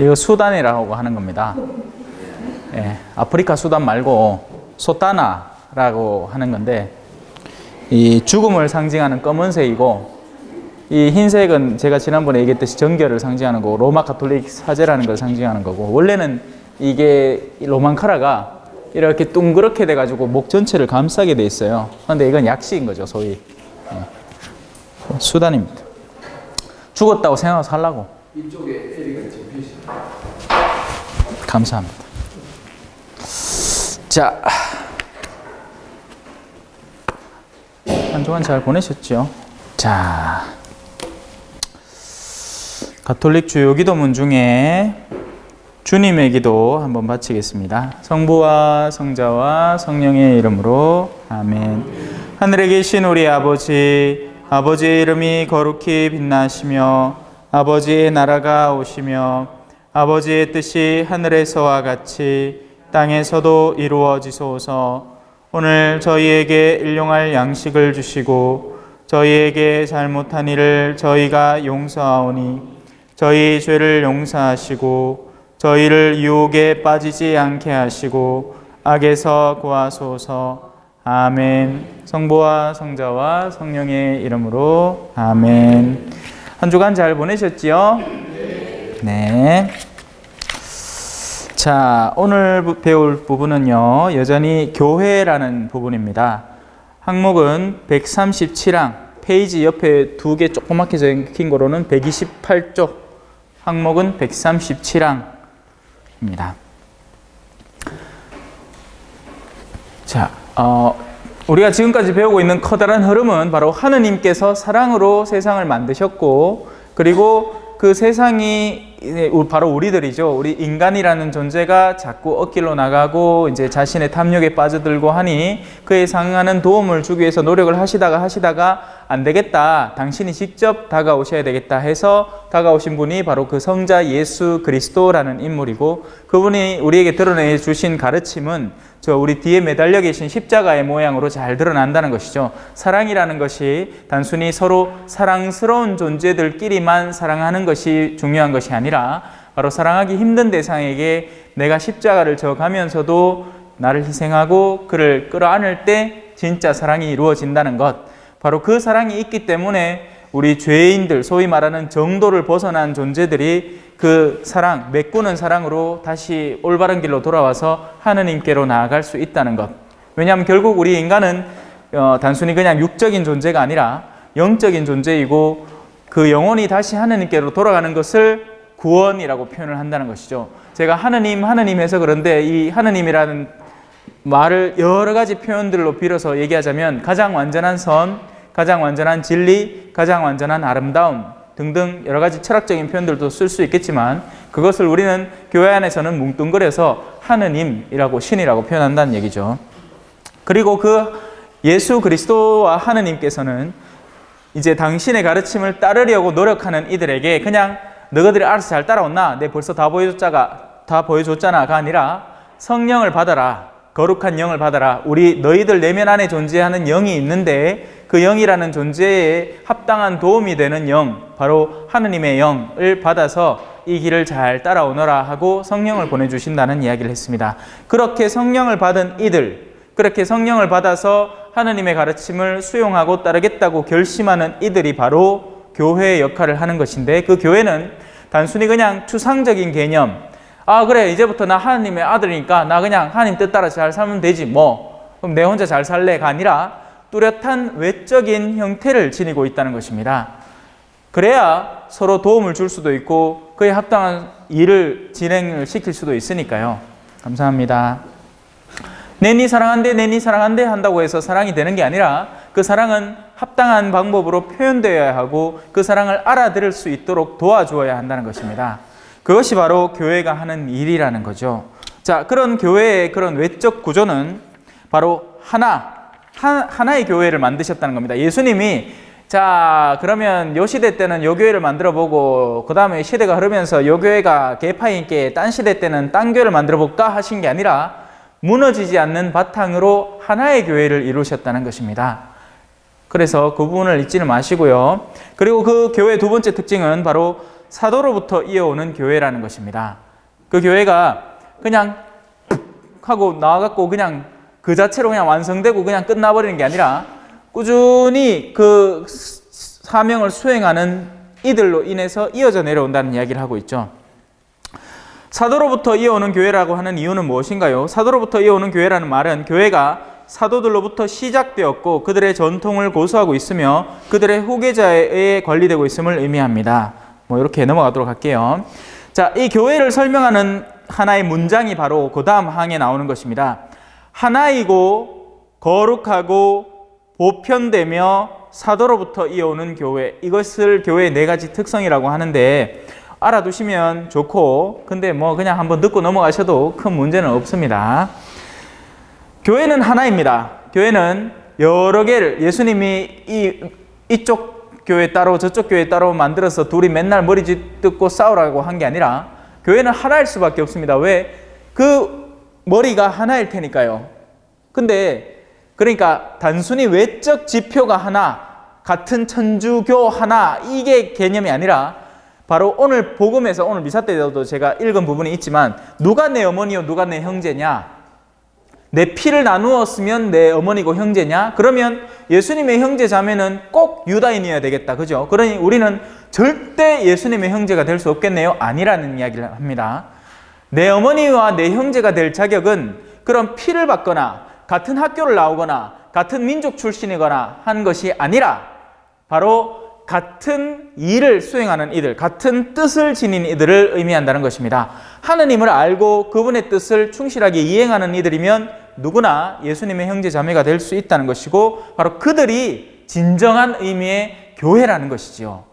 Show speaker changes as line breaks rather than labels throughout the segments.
이거 수단이라고 하는 겁니다. 예, 아프리카 수단 말고 소타나라고 하는 건데, 이 죽음을 상징하는 검은색이고, 이 흰색은 제가 지난번에 얘기했듯이 정결을 상징하는 거고, 로마 가톨릭 사제라는 걸 상징하는 거고, 원래는 이게 로만 카라가 이렇게 둥그렇게 돼가지고 목 전체를 감싸게 돼 있어요. 그런데 이건 약시인 거죠, 소위. 수단입니다. 죽었다고 생각하고 살라고.
이쪽에 에리가 지금 표시.
감사합니다. 자, 한 주간 잘 보내셨죠? 자, 가톨릭 주요 기도문 중에 주님의 기도 한번 바치겠습니다. 성부와 성자와 성령의 이름으로 아멘. 하늘에 계신 우리 아버지, 아버지의 이름이 거룩히 빛나시며 아버지의 나라가 오시며 아버지의 뜻이 하늘에서와 같이 땅에서도 이루어지소서. 오늘 저희에게 일용할 양식을 주시고 저희에게 잘못한 일을 저희가 용서하오니 저희 죄를 용서하시고 저희를 유혹에 빠지지 않게 하시고 악에서 구하소서. 아멘. 성부와 성자와 성령의 이름으로 아멘. 한 주간 잘 보내셨지요? 네. 자, 오늘 배울 부분은요, 여전히 교회라는 부분입니다. 항목은 137항, 페이지 옆에 두 개 조그맣게 적힌 거로는 128쪽, 항목은 137항입니다. 자, 우리가 지금까지 배우고 있는 커다란 흐름은 바로 하느님께서 사랑으로 세상을 만드셨고, 그리고 그 세상이 바로 우리들이죠. 우리 인간이라는 존재가 자꾸 엇길로 나가고 이제 자신의 탐욕에 빠져들고 하니 그에 상응하는 도움을 주기 위해서 노력을 하시다가 안 되겠다, 당신이 직접 다가오셔야 되겠다 해서 다가오신 분이 바로 그 성자 예수 그리스도라는 인물이고, 그분이 우리에게 드러내 주신 가르침은 저 우리 뒤에 매달려 계신 십자가의 모양으로 잘 드러난다는 것이죠. 사랑이라는 것이 단순히 서로 사랑스러운 존재들끼리만 사랑하는 것이 중요한 것이 아니라 바로 사랑하기 힘든 대상에게 내가 십자가를 져가면서도 나를 희생하고 그를 끌어안을 때 진짜 사랑이 이루어진다는 것, 바로 그 사랑이 있기 때문에 우리 죄인들, 소위 말하는 정도를 벗어난 존재들이 그 사랑, 메꾸는 사랑으로 다시 올바른 길로 돌아와서 하느님께로 나아갈 수 있다는 것. 왜냐하면 결국 우리 인간은 단순히 그냥 육적인 존재가 아니라 영적인 존재이고, 그 영혼이 다시 하느님께로 돌아가는 것을 구원이라고 표현을 한다는 것이죠. 제가 하느님 해서 그런데 이 하느님이라는 말을 여러 가지 표현들로 빌어서 얘기하자면 가장 완전한 선, 가장 완전한 진리, 가장 완전한 아름다움 등등 여러 가지 철학적인 표현들도 쓸 수 있겠지만, 그것을 우리는 교회 안에서는 뭉뚱그려서 하느님이라고, 신이라고 표현한다는 얘기죠. 그리고 그 예수 그리스도와 하느님께서는 이제 당신의 가르침을 따르려고 노력하는 이들에게 그냥 너희들이 알아서 잘 따라왔나? 내 벌써 다 보여줬잖아가 아니라 성령을 받아라, 거룩한 영을 받아라. 우리 너희들 내면 안에 존재하는 영이 있는데 그 영이라는 존재에 합당한 도움이 되는 영, 바로 하느님의 영을 받아서 이 길을 잘 따라오너라 하고 성령을 보내주신다는 이야기를 했습니다. 그렇게 성령을 받은 이들, 그렇게 성령을 받아서 하느님의 가르침을 수용하고 따르겠다고 결심하는 이들이 바로 교회의 역할을 하는 것인데, 그 교회는 단순히 그냥 추상적인 개념, 아 그래 이제부터 나 하느님의 아들이니까 나 그냥 하느님 뜻 따라 잘 살면 되지 뭐, 그럼 내 혼자 잘 살래가 아니라 뚜렷한 외적인 형태를 지니고 있다는 것입니다. 그래야 서로 도움을 줄 수도 있고 그에 합당한 일을 진행을 시킬 수도 있으니까요. 감사합니다. 내니 사랑한대 한다고 해서 사랑이 되는 게 아니라 그 사랑은 합당한 방법으로 표현되어야 하고 그 사랑을 알아들을 수 있도록 도와주어야 한다는 것입니다. 그것이 바로 교회가 하는 일이라는 거죠. 자, 그런 교회의 그런 외적 구조는 바로 하나의 교회를 만드셨다는 겁니다. 예수님이 자 그러면 요 시대 때는 요 교회를 만들어 보고 그 다음에 시대가 흐르면서 요 교회가 개파인께 딴 시대 때는 딴 교회를 만들어 볼까 하신 게 아니라 무너지지 않는 바탕으로 하나의 교회를 이루셨다는 것입니다. 그래서 그 부분을 잊지는 마시고요. 그리고 그 교회의 두 번째 특징은 바로 사도로부터 이어오는 교회라는 것입니다. 그 교회가 그냥 하고 나와갖고 그냥 그 자체로 그냥 완성되고 그냥 끝나버리는 게 아니라 꾸준히 그 사명을 수행하는 이들로 인해서 이어져 내려온다는 이야기를 하고 있죠. 사도로부터 이어오는 교회라고 하는 이유는 무엇인가요? 사도로부터 이어오는 교회라는 말은 교회가 사도들로부터 시작되었고 그들의 전통을 고수하고 있으며 그들의 후계자에 관리되고 있음을 의미합니다. 이렇게 넘어가도록 할게요. 자, 이 교회를 설명하는 하나의 문장이 바로 그 다음 항에 나오는 것입니다. 하나이고 거룩하고 보편되며 사도로부터 이어오는 교회, 이것을 교회의 4가지 특성이라고 하는데 알아두시면 좋고, 근데 그냥 한번 듣고 넘어가셔도 큰 문제는 없습니다. 교회는 하나입니다. 교회는 여러 개를 예수님이 이쪽 교회 따로 저쪽 교회 따로 만들어서 둘이 맨날 머리 뜯고 싸우라고 한 게 아니라 교회는 하나일 수밖에 없습니다. 왜? 그 머리가 하나일 테니까요. 근데 그러니까 단순히 외적 지표가 하나, 같은 천주교 하나, 이게 개념이 아니라 바로 오늘 복음에서, 오늘 미사 때도 제가 읽은 부분이 있지만 누가 내 어머니요 누가 내 형제냐? 내 피를 나누었으면 내 어머니고 형제냐? 그러면 예수님의 형제 자매는 꼭 유다인이어야 되겠다. 그죠? 그러니 우리는 절대 예수님의 형제가 될 수 없겠네요? 아니라는 이야기를 합니다. 내 어머니와 내 형제가 될 자격은 그런 피를 받거나 같은 학교를 나오거나 같은 민족 출신이거나 한 것이 아니라 바로 같은 일을 수행하는 이들, 같은 뜻을 지닌 이들을 의미한다는 것입니다. 하느님을 알고 그분의 뜻을 충실하게 이행하는 이들이면 누구나 예수님의 형제 자매가 될 수 있다는 것이고 바로 그들이 진정한 의미의 교회라는 것이지요.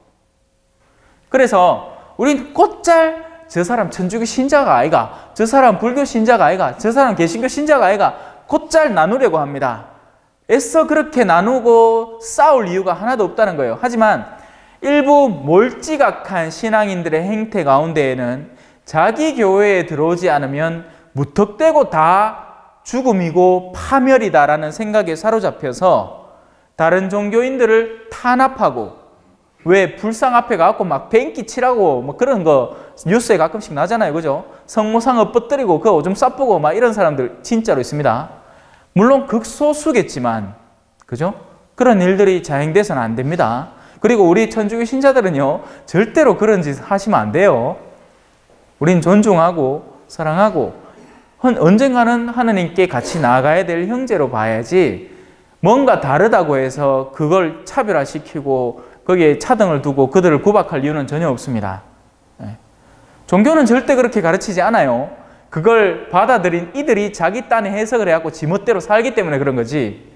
그래서 우린 곧잘 저 사람 천주교 신자가 아이가, 저 사람 불교 신자가 아이가, 저 사람 개신교 신자가 아이가 곧잘 나누려고 합니다. 애써 그렇게 나누고 싸울 이유가 하나도 없다는 거예요. 하지만 일부 몰지각한 신앙인들의 행태 가운데에는 자기 교회에 들어오지 않으면 무턱대고 다 죽음이고 파멸이다라는 생각에 사로잡혀서 다른 종교인들을 탄압하고, 왜 불상 앞에 가서 막 뱅기 치라고 그런 거 뉴스에 가끔씩 나잖아요. 그죠? 성모상 엎어뜨리고 그 오줌 싸쁘고 막 이런 사람들 진짜로 있습니다. 물론 극소수겠지만, 그죠? 그런 일들이 자행돼서는 안 됩니다. 그리고 우리 천주교 신자들은요, 절대로 그런 짓 하시면 안 돼요. 우린 존중하고 사랑하고 언젠가는 하느님께 같이 나아가야 될 형제로 봐야지 뭔가 다르다고 해서 그걸 차별화시키고 거기에 차등을 두고 그들을 구박할 이유는 전혀 없습니다. 종교는 절대 그렇게 가르치지 않아요. 그걸 받아들인 이들이 자기 딴에 해석을 해갖고 지멋대로 살기 때문에 그런 거지.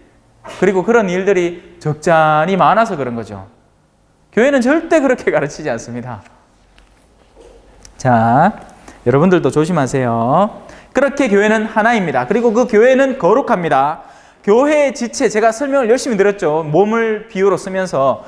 그리고 그런 일들이 적잖이 많아서 그런 거죠. 교회는 절대 그렇게 가르치지 않습니다. 자, 여러분들도 조심하세요. 그렇게 교회는 하나입니다. 그리고 그 교회는 거룩합니다. 교회의 지체, 제가 설명을 열심히 드렸죠. 몸을 비유로 쓰면서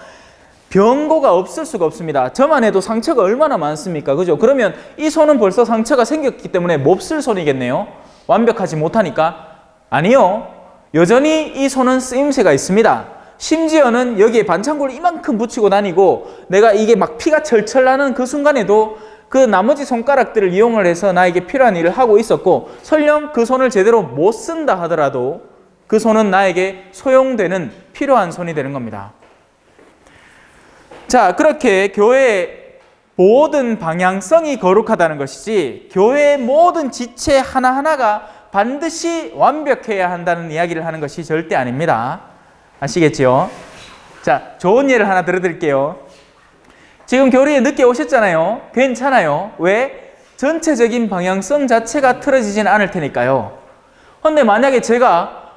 병고가 없을 수가 없습니다. 저만 해도 상처가 얼마나 많습니까? 그죠? 그러면 이 손은 벌써 상처가 생겼기 때문에 몹쓸 손이겠네요. 완벽하지 못하니까. 아니요. 여전히 이 손은 쓰임새가 있습니다. 심지어는 여기에 반창고를 이만큼 붙이고 다니고 내가 이게 막 피가 철철 나는 그 순간에도 그 나머지 손가락들을 이용을 해서 나에게 필요한 일을 하고 있었고, 설령 그 손을 제대로 못 쓴다 하더라도 그 손은 나에게 소용되는 필요한 손이 되는 겁니다. 자, 그렇게 교회의 모든 방향성이 거룩하다는 것이지 교회의 모든 지체 하나하나가 반드시 완벽해야 한다는 이야기를 하는 것이 절대 아닙니다. 아시겠지요? 자, 좋은 예를 하나 들어드릴게요. 지금 교리에 늦게 오셨잖아요. 괜찮아요. 왜? 전체적인 방향성 자체가 틀어지진 않을 테니까요. 근데 만약에 제가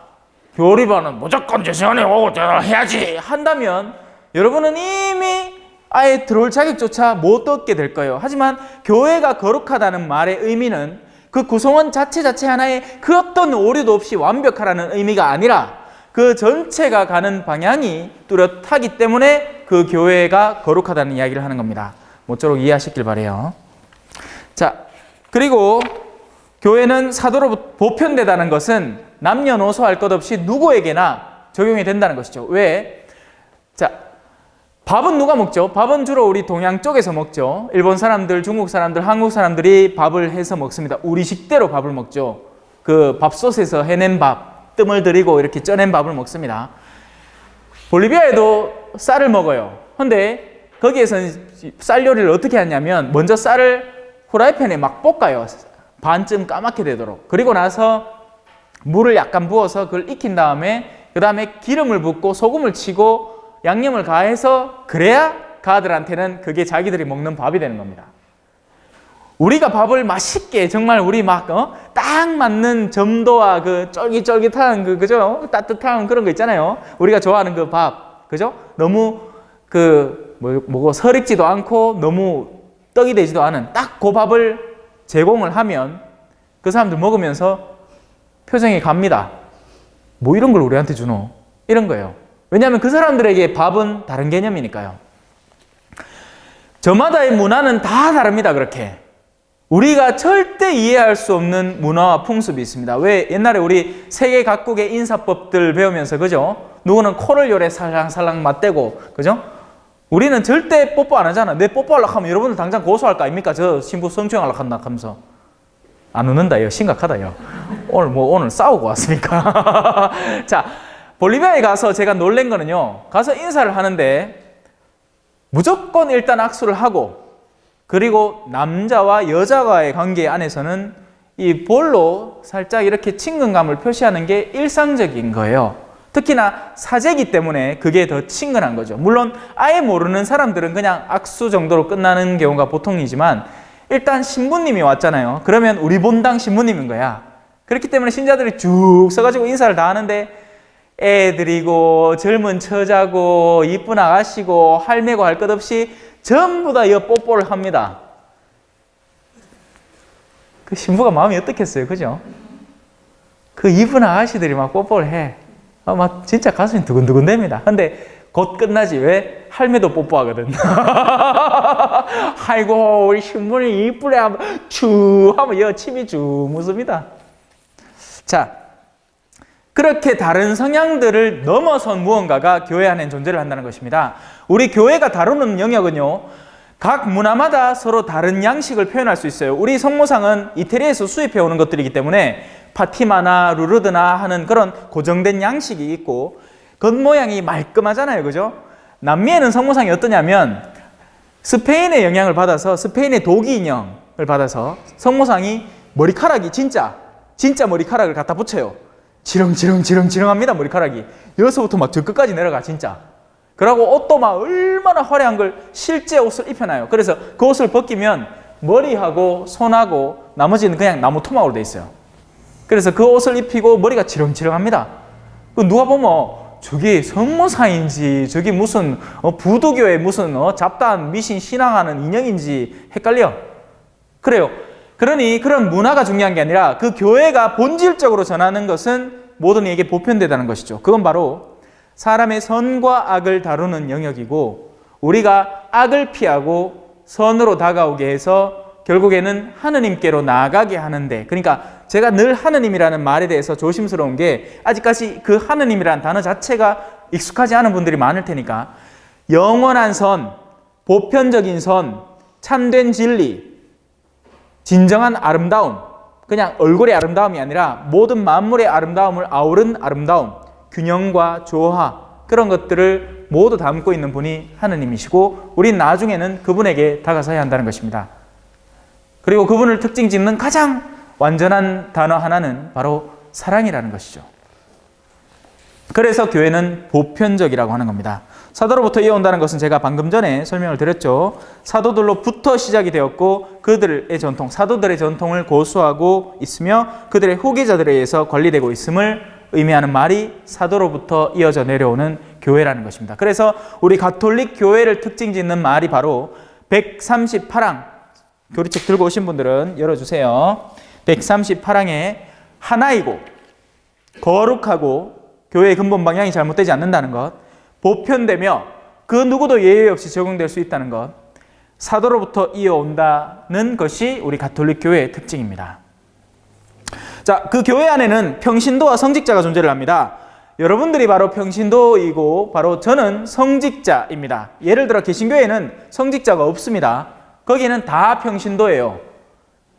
교리반은 무조건 제 시간에 오고 해야지 한다면 여러분은 이미 아예 들어올 자격조차 못 얻게 될 거예요. 하지만 교회가 거룩하다는 말의 의미는 그 구성원 자체 하나에 그 어떤 오류도 없이 완벽하라는 의미가 아니라 그 전체가 가는 방향이 뚜렷하기 때문에 그 교회가 거룩하다는 이야기를 하는 겁니다. 모쪼록 이해하시길 바라요. 자, 그리고 교회는 사도로 보편되다는 것은 남녀노소 할 것 없이 누구에게나 적용이 된다는 것이죠. 왜? 자, 밥은 누가 먹죠? 밥은 주로 우리 동양 쪽에서 먹죠. 일본 사람들, 중국 사람들, 한국 사람들이 밥을 해서 먹습니다. 우리식대로 밥을 먹죠. 그 밥솥에서 해낸 밥, 뜸을 들이고 이렇게 쪄낸 밥을 먹습니다. 볼리비아에도 쌀을 먹어요. 근데 거기에서는 쌀 요리를 어떻게 하냐면 먼저 쌀을 후라이팬에 막 볶아요. 반쯤 까맣게 되도록. 그리고 나서 물을 약간 부어서 그걸 익힌 다음에 그 다음에 기름을 붓고 소금을 치고 양념을 가해서 그래야 가들한테는 그게 자기들이 먹는 밥이 되는 겁니다. 우리가 밥을 맛있게 정말 우리 막 딱 맞는 점도와 그 쫄깃쫄깃한 그죠? 따뜻한 그런 거 있잖아요. 우리가 좋아하는 그 밥, 그죠? 너무 뭐고 설익지도 않고 너무 떡이 되지도 않은 딱 그 밥을 제공을 하면 그 사람들 먹으면서 표정이 갑니다. 뭐 이런 걸 우리한테 주노? 이런 거예요. 왜냐하면 그 사람들에게 밥은 다른 개념이니까요. 저마다의 문화는 다 다릅니다. 그렇게 우리가 절대 이해할 수 없는 문화와 풍습이 있습니다. 왜 옛날에 우리 세계 각국의 인사법들 배우면서 그죠? 누구는 코를 요래 살랑살랑 맞대고 그죠? 우리는 절대 뽀뽀 안 하잖아. 내 뽀뽀하려고 하면 여러분들 당장 고소할 거 아닙니까? 저 신부 성추행하려고 한다 하면서. 안 웃는다요. 심각하다요. 오늘 싸우고 왔습니까? 자, 볼리비아에 가서 제가 놀란 거는요. 가서 인사를 하는데 무조건 일단 악수를 하고 그리고 남자와 여자와의 관계 안에서는 이 볼로 살짝 이렇게 친근감을 표시하는 게 일상적인 거예요. 특히나 사제이기 때문에 그게 더 친근한 거죠. 물론 아예 모르는 사람들은 그냥 악수 정도로 끝나는 경우가 보통이지만 일단 신부님이 왔잖아요. 그러면 우리 본당 신부님인 거야. 그렇기 때문에 신자들이 쭉 서가지고 인사를 다 하는데 애들이고 젊은 처자고 이쁜 아가씨고 할매고 할 것 없이 전부 다 이 뽀뽀를 합니다. 그 신부가 마음이 어떻겠어요, 그죠? 그 이쁜 아가씨들이 막 뽀뽀를 해. 막 진짜 가슴이 두근두근 됩니다. 근데 곧 끝나지. 왜? 할매도 뽀뽀하거든. 아이고 우리 신부님 이쁘네 하면 쭉 하면 여 침이 쭉 묻습니다. 자, 그렇게 다른 성향들을 넘어선 무언가가 교회 안에 존재를 한다는 것입니다. 우리 교회가 다루는 영역은요, 각 문화마다 서로 다른 양식을 표현할 수 있어요. 우리 성모상은 이태리에서 수입해 오는 것들이기 때문에 파티마나 루르드나 하는 그런 고정된 양식이 있고 겉모양이 말끔하잖아요, 그죠? 남미에는 성모상이 어떠냐면 스페인의 영향을 받아서 스페인의 독이 인형을 받아서 성모상이 머리카락이 진짜 머리카락을 갖다 붙여요. 지렁지렁합니다, 머리카락이. 여기서부터 막 저 끝까지 내려가, 진짜. 그러고 옷도 막 얼마나 화려한 걸 실제 옷을 입혀놔요. 그래서 그 옷을 벗기면 머리하고 손하고 나머지는 그냥 나무 토막으로 돼 있어요. 그래서 그 옷을 입히고 머리가 지렁지렁합니다. 누가 보면 저기 성모상인지 저기 무슨 부두교의 무슨 잡다한 미신 신앙하는 인형인지 헷갈려. 그래요. 그러니 그런 문화가 중요한 게 아니라 그 교회가 본질적으로 전하는 것은 모든 이에게 보편되다는 것이죠. 그건 바로 사람의 선과 악을 다루는 영역이고 우리가 악을 피하고 선으로 다가오게 해서 결국에는 하느님께로 나아가게 하는데, 그러니까 제가 늘 하느님이라는 말에 대해서 조심스러운 게 아직까지 그 하느님이라는 단어 자체가 익숙하지 않은 분들이 많을 테니까 영원한 선, 보편적인 선, 참된 진리, 진정한 아름다움, 그냥 얼굴의 아름다움이 아니라 모든 만물의 아름다움을 아우른 아름다움, 균형과 조화, 그런 것들을 모두 담고 있는 분이 하느님이시고 우린 나중에는 그분에게 다가서야 한다는 것입니다. 그리고 그분을 특징 짓는 가장 완전한 단어 하나는 바로 사랑이라는 것이죠. 그래서 교회는 보편적이라고 하는 겁니다. 사도로부터 이어온다는 것은 제가 방금 전에 설명을 드렸죠. 사도들로부터 시작이 되었고 그들의 전통, 사도들의 전통을 고수하고 있으며 그들의 후계자들에 의해서 관리되고 있음을 의미하는 말이 사도로부터 이어져 내려오는 교회라는 것입니다. 그래서 우리 가톨릭 교회를 특징 짓는 말이 바로 138항, 교리책 들고 오신 분들은 열어주세요. 138항에 하나이고 거룩하고 교회의 근본 방향이 잘못되지 않는다는 것, 보편되며 그 누구도 예외 없이 적용될 수 있다는 것, 사도로부터 이어온다는 것이 우리 가톨릭 교회의 특징입니다. 자, 그 교회 안에는 평신도와 성직자가 존재를 합니다. 여러분들이 바로 평신도이고 바로 저는 성직자입니다. 예를 들어 개신교에는 성직자가 없습니다. 거기에는 다 평신도예요.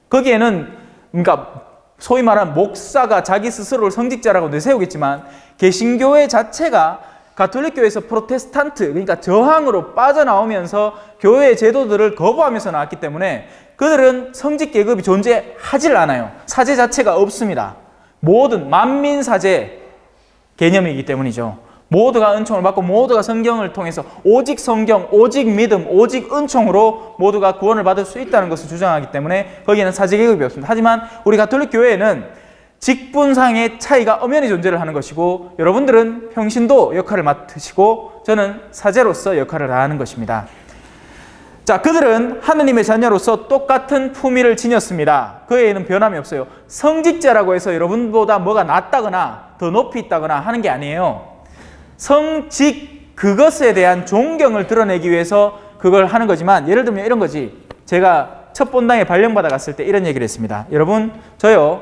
거기에는 그러니까 소위 말하는 목사가 자기 스스로를 성직자라고 내세우겠지만 개신교회 자체가 가톨릭교회에서 프로테스탄트 그러니까 저항으로 빠져나오면서 교회의 제도들을 거부하면서 나왔기 때문에 그들은 성직 계급이 존재하질 않아요. 사제 자체가 없습니다. 모든 만민사제 개념이기 때문이죠. 모두가 은총을 받고 모두가 성경을 통해서 오직 성경, 오직 믿음, 오직 은총으로 모두가 구원을 받을 수 있다는 것을 주장하기 때문에 거기에는 사제 계급이 없습니다. 하지만 우리 가톨릭 교회에는 직분상의 차이가 엄연히 존재를 하는 것이고 여러분들은 평신도 역할을 맡으시고 저는 사제로서 역할을 다하는 것입니다. 자, 그들은 하느님의 자녀로서 똑같은 품위를 지녔습니다. 그에는 변함이 없어요. 성직자라고 해서 여러분보다 뭐가 낫다거나 더 높이 있다거나 하는 게 아니에요. 성직 그것에 대한 존경을 드러내기 위해서 그걸 하는 거지만 예를 들면 이런 거지. 제가 첫 본당에 발령받아 갔을 때 이런 얘기를 했습니다. 여러분 저요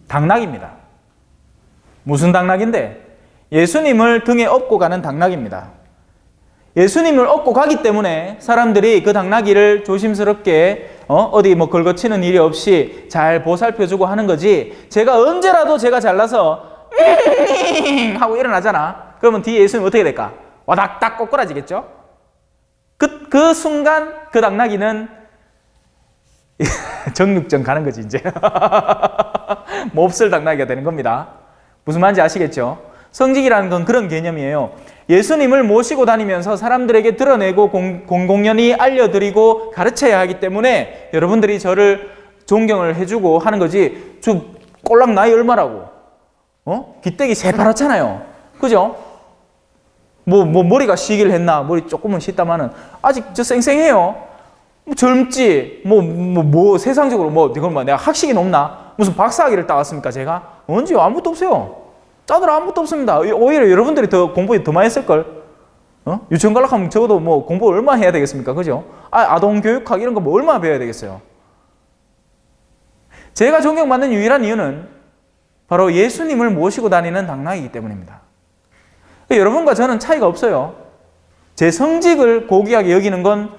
당락입니다. 무슨 당락인데? 예수님을 등에 업고 가는 당락입니다. 예수님을 업고 가기 때문에 사람들이 그 당나귀를 조심스럽게 어디 뭐 걸거치는 일이 없이 잘 보살펴주고 하는 거지. 제가 언제라도 제가 잘나서 하고 일어나잖아. 그러면 뒤에 예수님 어떻게 될까? 와닥닥 꼬꾸라지겠죠? 그 순간 그 당나귀는 정육점 가는 거지 이제. 몹쓸 당나귀가 되는 겁니다. 무슨 말인지 아시겠죠? 성직이라는 건 그런 개념이에요. 예수님을 모시고 다니면서 사람들에게 드러내고 공공연히 알려드리고 가르쳐야 하기 때문에 여러분들이 저를 존경을 해주고 하는 거지. 저 꼴랑 나이 얼마라고? 귀때기 새파랗잖아요. 그죠? 뭐 머리가 시기를 했나? 머리 조금은 씻다마는 아직 저 쌩쌩해요. 젊지. 세상적으로 이건 내가 학식이 높나? 무슨 박사학위를 따왔습니까, 제가? 언제요? 아무것도 없어요. 짜들 아무것도 없습니다. 오히려 여러분들이 더 공부 더 많이 했을걸? 유치원 가려면 적어도 공부 얼마 해야 되겠습니까? 그죠? 아동교육학 이런 거 얼마나 배워야 되겠어요? 제가 존경받는 유일한 이유는 바로 예수님을 모시고 다니는 당나귀이기 때문입니다. 여러분과 저는 차이가 없어요. 제 성직을 고귀하게 여기는 건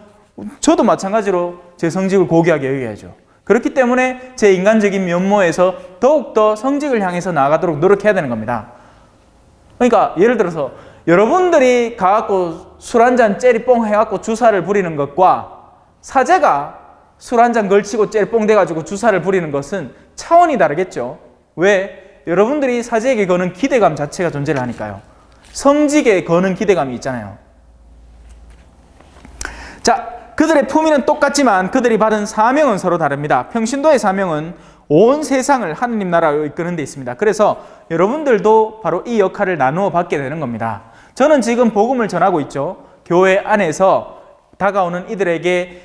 저도 마찬가지로 제 성직을 고귀하게 여겨야죠. 그렇기 때문에 제 인간적인 면모에서 더욱더 성직을 향해서 나아가도록 노력해야 되는 겁니다. 그러니까 예를 들어서 여러분들이 가갖고 술 한잔 째리뽕 해갖고 주사를 부리는 것과 사제가 술 한잔 걸치고 째리뽕 돼가지고 주사를 부리는 것은 차원이 다르겠죠. 왜? 여러분들이 사제에게 거는 기대감 자체가 존재를 하니까요. 성직에 거는 기대감이 있잖아요. 자, 그들의 품위는 똑같지만 그들이 받은 사명은 서로 다릅니다. 평신도의 사명은 온 세상을 하느님 나라로 이끄는 데 있습니다. 그래서 여러분들도 바로 이 역할을 나누어 받게 되는 겁니다. 저는 지금 복음을 전하고 있죠. 교회 안에서 다가오는 이들에게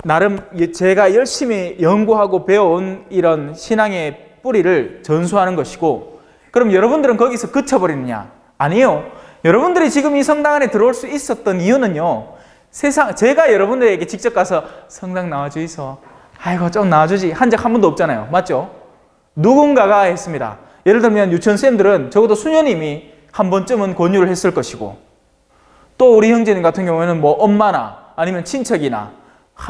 나름 제가 열심히 연구하고 배워온 이런 신앙의 뿌리를 전수하는 것이고, 그럼 여러분들은 거기서 그쳐버리느냐? 아니에요. 여러분들이 지금 이 성당 안에 들어올 수 있었던 이유는요, 제가 여러분들에게 직접 가서 성당 나와주이소, 아이고 좀 나와주지 한 적 한 번도 없잖아요. 맞죠? 누군가가 했습니다. 예를 들면 유치원생들은 적어도 수녀님이 한 번쯤은 권유를 했을 것이고, 또 우리 형제님 같은 경우에는 엄마나 아니면 친척이나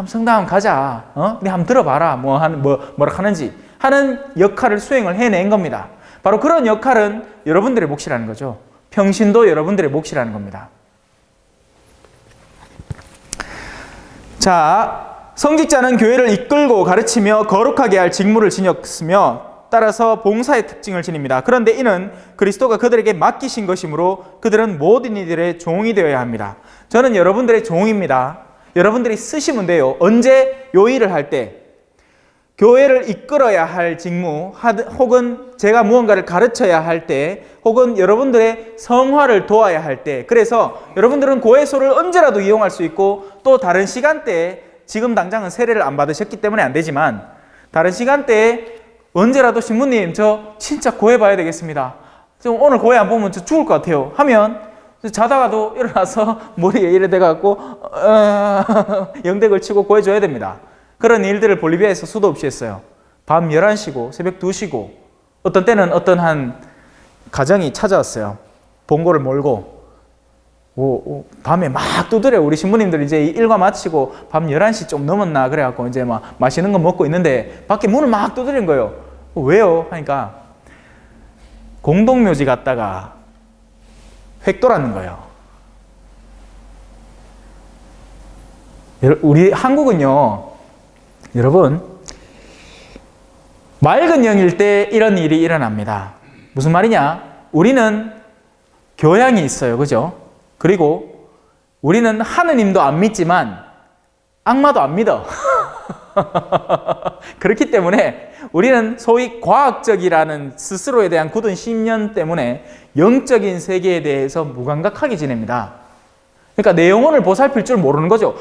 성당 가자, 근데 한번 들어봐라, 뭐라 하는지 하는 역할을 수행을 해낸 겁니다. 바로 그런 역할은 여러분들의 몫이라는 거죠. 평신도 여러분들의 몫이라는 겁니다. 자, 성직자는 교회를 이끌고 가르치며 거룩하게 할 직무를 지녔으며 따라서 봉사의 특징을 지닙니다. 그런데 이는 그리스도가 그들에게 맡기신 것이므로 그들은 모든 이들의 종이 되어야 합니다. 저는 여러분들의 종입니다. 여러분들이 쓰시면 돼요. 언제? 요 일을 할 때. 교회를 이끌어야 할 직무, 혹은 제가 무언가를 가르쳐야 할 때, 혹은 여러분들의 성화를 도와야 할 때. 그래서 여러분들은 고해소를 언제라도 이용할 수 있고, 또 다른 시간대에, 지금 당장은 세례를 안 받으셨기 때문에 안 되지만 다른 시간대에 언제라도 신부님 저 진짜 고해 봐야 되겠습니다, 좀 오늘 고해 안 보면 저 죽을 것 같아요 하면 자다가도 일어나서 머리에 이래 돼갖고 영대 걸치고 고해 줘야 됩니다. 그런 일들을 볼리비아에서 수도 없이 했어요. 밤 11시고 새벽 2시고 어떤 때는 어떤 한 가정이 찾아왔어요. 봉고를 몰고. 밤에 막 두드려. 우리 신부님들 이제 일과 마치고 밤 11시 좀 넘었나 그래갖고 이제 막 맛있는 거 먹고 있는데 밖에 문을 막 두드리는 거예요. 왜요? 하니까 공동묘지 갔다가 획도라는 거예요. 우리 한국은요, 여러분, 맑은 영일 때 이런 일이 일어납니다. 무슨 말이냐? 우리는 교양이 있어요. 그죠? 그리고 우리는 하느님도 안 믿지만 악마도 안 믿어. 그렇기 때문에 우리는 소위 과학적이라는 스스로에 대한 굳은 신념 때문에 영적인 세계에 대해서 무감각하게 지냅니다. 그러니까 내 영혼을 보살필 줄 모르는 거죠.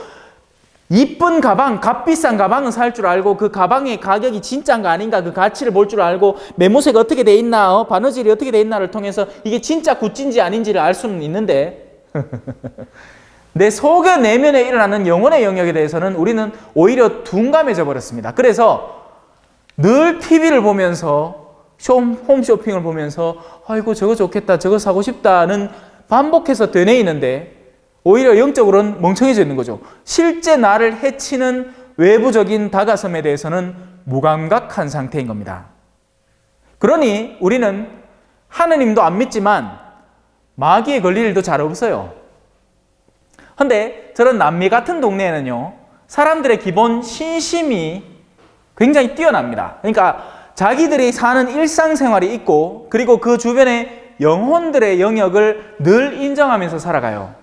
이쁜 가방, 값비싼 가방은 살 줄 알고 그 가방의 가격이 진짜인가 아닌가 그 가치를 볼 줄 알고 매무새가 어떻게 돼 있나, 바느질이 어떻게 돼 있나를 통해서 이게 진짜 굿즈인지 아닌지를 알 수는 있는데 내 속의 내면에 일어나는 영혼의 영역에 대해서는 우리는 오히려 둔감해져 버렸습니다. 그래서 늘 TV를 보면서 홈쇼핑을 보면서 아이고 저거 좋겠다, 저거 사고 싶다는 반복해서 되뇌이는데 오히려 영적으로는 멍청해져 있는 거죠. 실제 나를 해치는 외부적인 다가섬에 대해서는 무감각한 상태인 겁니다. 그러니 우리는 하느님도 안 믿지만 마귀에 걸릴 일도 잘 없어요. 근데 저런 남미 같은 동네에는요, 사람들의 기본 신심이 굉장히 뛰어납니다. 그러니까 자기들이 사는 일상생활이 있고 그리고 그 주변의 영혼들의 영역을 늘 인정하면서 살아가요.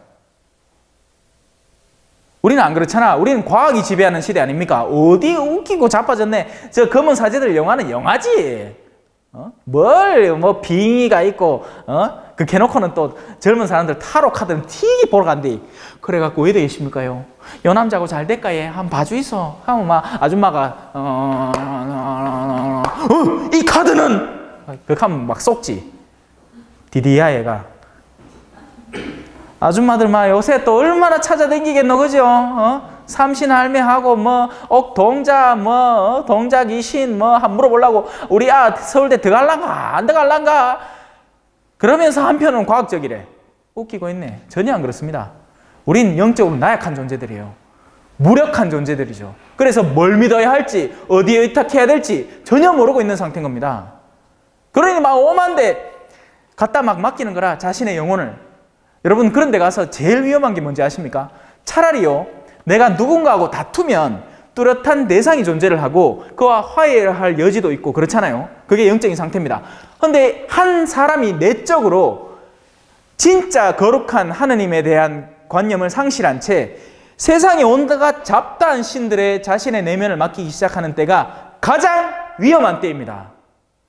우리는 안 그렇잖아. 우리는 과학이 지배하는 시대 아닙니까? 어디 웃기고 자빠졌네. 저 검은 사제들 영화는 영화지. 뭐 빙의가 있고 그렇게 해놓고는 또 젊은 사람들 타로 카드는 튀기 보러 간대. 그래갖고 왜 되겠습니까요? 요 남자고 잘 될까 얘? 한번 봐주 있어. 하면 막 아줌마가 이 카드는 그렇게 하면 막 쏙지. 디디야 얘가. 아줌마들 막 요새 또 얼마나 찾아다니겠노, 그죠? 삼신 할매하고 옥동자 동자 귀신 한 물어보려고 우리 서울대 들어갈란가 안 들어갈란가 그러면서 한편은 과학적이래. 웃기고 있네. 전혀 안 그렇습니다. 우린 영적으로 나약한 존재들이에요. 무력한 존재들이죠. 그래서 뭘 믿어야 할지 어디에 의탁해야 될지 전혀 모르고 있는 상태인 겁니다. 그러니 막 오만데 갖다 막 맡기는 거라 자신의 영혼을. 여러분 그런 데 가서 제일 위험한 게 뭔지 아십니까? 차라리요, 내가 누군가하고 다투면 뚜렷한 대상이 존재를 하고 그와 화해를 할 여지도 있고 그렇잖아요. 그게 영적인 상태입니다. 그런데 한 사람이 내적으로 진짜 거룩한 하느님에 대한 관념을 상실한 채 세상에 온갖 잡다한 신들의 자신의 내면을 맡기기 시작하는 때가 가장 위험한 때입니다.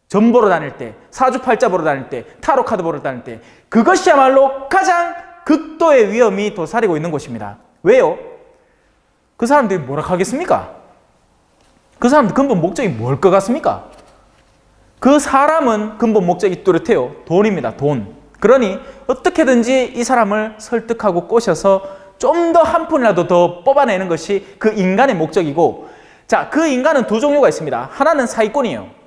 점 보러 다닐 때, 사주팔자 보러 다닐 때, 타로카드 보러 다닐 때 그것이야말로 가장 극도의 위험이 도사리고 있는 곳입니다. 왜요? 그 사람들이 뭐라 하겠습니까? 그 사람들 근본 목적이 뭘 것 같습니까? 그 사람은 근본 목적이 뚜렷해요. 돈입니다. 돈. 그러니 어떻게든지 이 사람을 설득하고 꼬셔서 좀 더 한 푼이라도 더 뽑아내는 것이 그 인간의 목적이고, 자, 그 인간은 두 종류가 있습니다. 하나는 사기꾼이에요.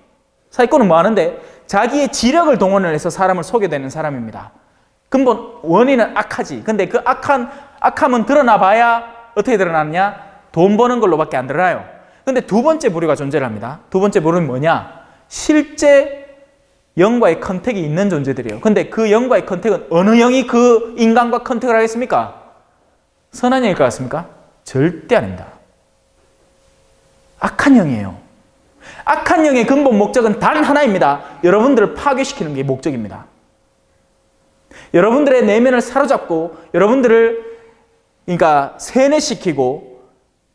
사기꾼은 뭐 하는데? 자기의 지력을 동원을 해서 사람을 속여대는 사람입니다. 근본 원인은 악하지. 근데 그 악함은 드러나 봐야 어떻게 드러나느냐? 돈 버는 걸로밖에 안 드러나요. 근데 두 번째 부류가 존재를 합니다. 두 번째 부류는 뭐냐? 실제 영과의 컨택이 있는 존재들이에요. 근데 그 영과의 컨택은 어느 영이 그 인간과 컨택을 하겠습니까? 선한 영일 것 같습니까? 절대 아닙니다. 악한 영이에요. 악한 영의 근본 목적은 단 하나입니다. 여러분들을 파괴시키는 게 목적입니다. 여러분들의 내면을 사로잡고 여러분들을 그러니까 세뇌시키고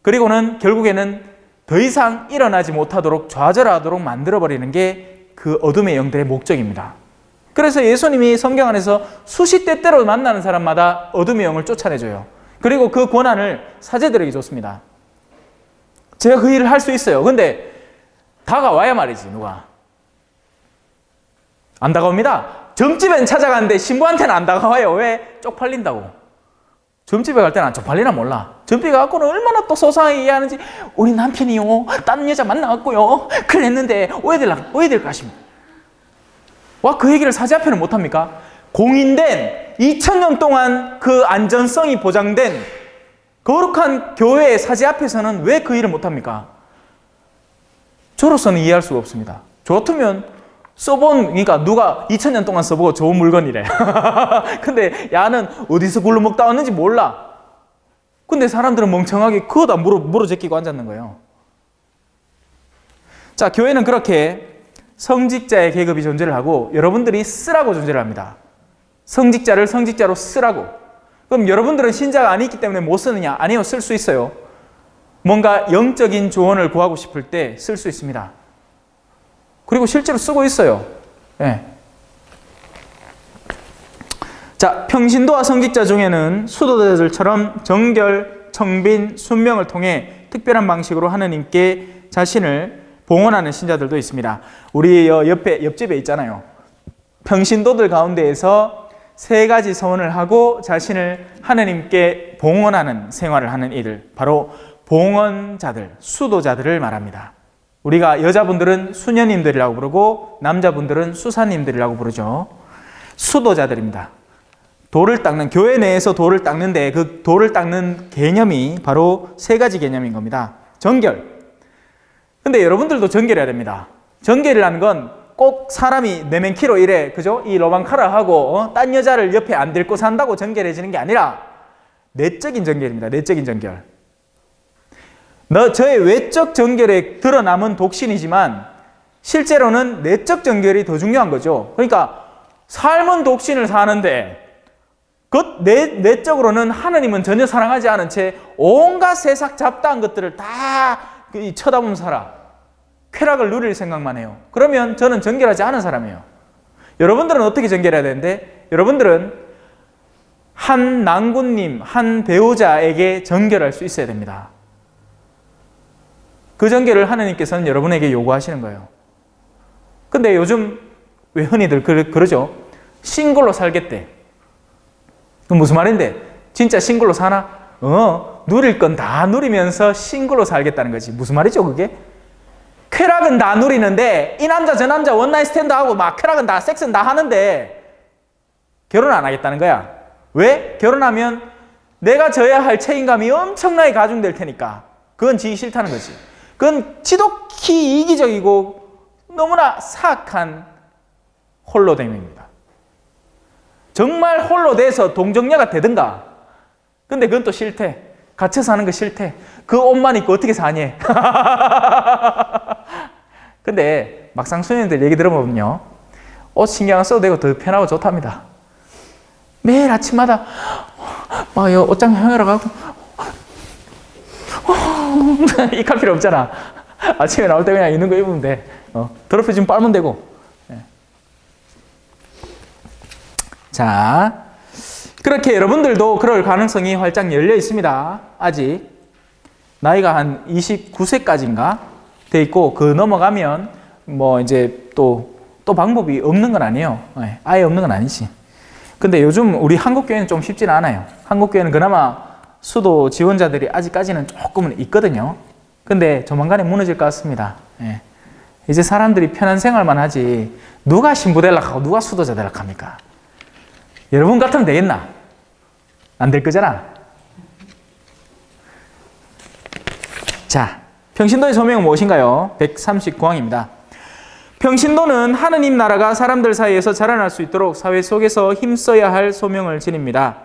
그리고는 결국에는 더 이상 일어나지 못하도록 좌절하도록 만들어버리는 게 그 어둠의 영들의 목적입니다. 그래서 예수님이 성경 안에서 수십 때때로 만나는 사람마다 어둠의 영을 쫓아내줘요. 그리고 그 권한을 사제들에게 줬습니다. 제가 그 일을 할 수 있어요. 근데 다가와야 말이지. 누가 안 다가옵니다. 점집엔 찾아가는데 신부한테는 안 다가와요. 왜? 쪽팔린다고. 점집에 갈 때는 안 쪽팔리나 몰라. 점집에 가고는 얼마나 또 소상하게 이해하는지. 우리 남편이요 다른 여자 만나갖고요 그랬는데 오해될까 싶습니다. 와, 그 얘기를 사제 앞에는 못합니까? 공인된 2000년 동안 그 안전성이 보장된 거룩한 교회의 사제 앞에서는 왜 그 일을 못합니까? 저로서는 이해할 수가 없습니다. 저 같으면 그러니까 누가 2000년 동안 써보고 좋은 물건이래. 근데 야는 어디서 굴러먹다 왔는지 몰라. 근데 사람들은 멍청하게 그거다 물어 제끼고 앉았는 거예요. 자, 교회는 그렇게 성직자의 계급이 존재를 하고 여러분들이 쓰라고 존재를 합니다. 성직자를 성직자로 쓰라고. 그럼 여러분들은 신자가 아니기 때문에 못 쓰느냐? 아니요, 쓸 수 있어요. 뭔가 영적인 조언을 구하고 싶을 때 쓸 수 있습니다. 그리고 실제로 쓰고 있어요. 네. 자, 평신도와 성직자 중에는 수도자들처럼 정결, 청빈, 순명을 통해 특별한 방식으로 하느님께 자신을 봉헌하는 신자들도 있습니다. 우리 옆집에 있잖아요. 평신도들 가운데에서 3가지 서원을 하고 자신을 하느님께 봉헌하는 생활을 하는 이들, 바로 봉헌자들, 수도자들을 말합니다. 우리가 여자분들은 수녀님들이라고 부르고 남자분들은 수사님들이라고 부르죠. 수도자들입니다. 돌을 닦는, 교회 내에서 돌을 닦는데 그 돌을 닦는 개념이 바로 3가지 개념인 겁니다. 정결. 근데 여러분들도 정결해야 됩니다. 정결이라는 건 꼭 사람이 내맨키로 이래, 그죠? 이 로망카라하고 딴 여자를 옆에 안 데리고 산다고 정결해지는 게 아니라 내적인 정결입니다. 내적인 정결. 저의 외적 정결에 드러남은 독신이지만 실제로는 내적 정결이 더 중요한 거죠. 그러니까 삶은 독신을 사는데 내적으로는 하느님은 전혀 사랑하지 않은 채 온갖 세상 잡다한 것들을 다 쳐다보면 살아. 쾌락을 누릴 생각만 해요. 그러면 저는 정결하지 않은 사람이에요. 여러분들은 어떻게 정결해야 되는데, 여러분들은 한 낭군님, 한 배우자에게 정결할 수 있어야 됩니다. 그 정결을 하느님께서는 여러분에게 요구하시는 거예요. 근데 요즘 왜 흔히들 그러죠? 싱글로 살겠대. 그럼 무슨 말인데? 진짜 싱글로 사나? 누릴 건 다 누리면서 싱글로 살겠다는 거지. 무슨 말이죠, 그게? 쾌락은 다 누리는데 이 남자 저 남자 원나잇 스탠드하고 막 쾌락은 다 섹스는 다 하는데 결혼 안 하겠다는 거야. 왜? 결혼하면 내가 져야 할 책임감이 엄청나게 가중될 테니까. 그건 지기 싫다는 거지. 그건 지독히 이기적이고 너무나 사악한 홀로됨입니다. 정말 홀로 돼서 동정녀가 되든가. 근데 그건 또 싫대. 갇혀 사는 거 싫대. 그 옷만 입고 어떻게 사니? 근데 막상 수녀님들 얘기 들어보면요, 옷 신경 안 써도 되고 더 편하고 좋답니다. 매일 아침마다 막 옷장 향하러 가고 이할 필요 없잖아. 아침에 나올 때 그냥 있는 거 입으면 돼. 더럽혀 지금 빨면 되고. 네. 자, 그렇게 여러분들도 그럴 가능성이 활짝 열려 있습니다. 아직 나이가 한 29세까지인가 돼 있고, 그 넘어가면 뭐 이제 또 방법이 없는 건 아니에요. 아예 없는 건 아니지. 근데 요즘 우리 한국교회는 좀 쉽지는 않아요. 한국교회는 그나마 수도 지원자들이 아직까지는 조금은 있거든요. 근데 조만간에 무너질 것 같습니다. 이제 사람들이 편한 생활만 하지 누가 신부 되려고 누가 수도자 되려고 합니까? 여러분 같으면 되겠나? 안 될 거잖아. 자, 평신도의 소명은 무엇인가요? 139항입니다. 평신도는 하느님 나라가 사람들 사이에서 자라날 수 있도록 사회 속에서 힘써야 할 소명을 지닙니다.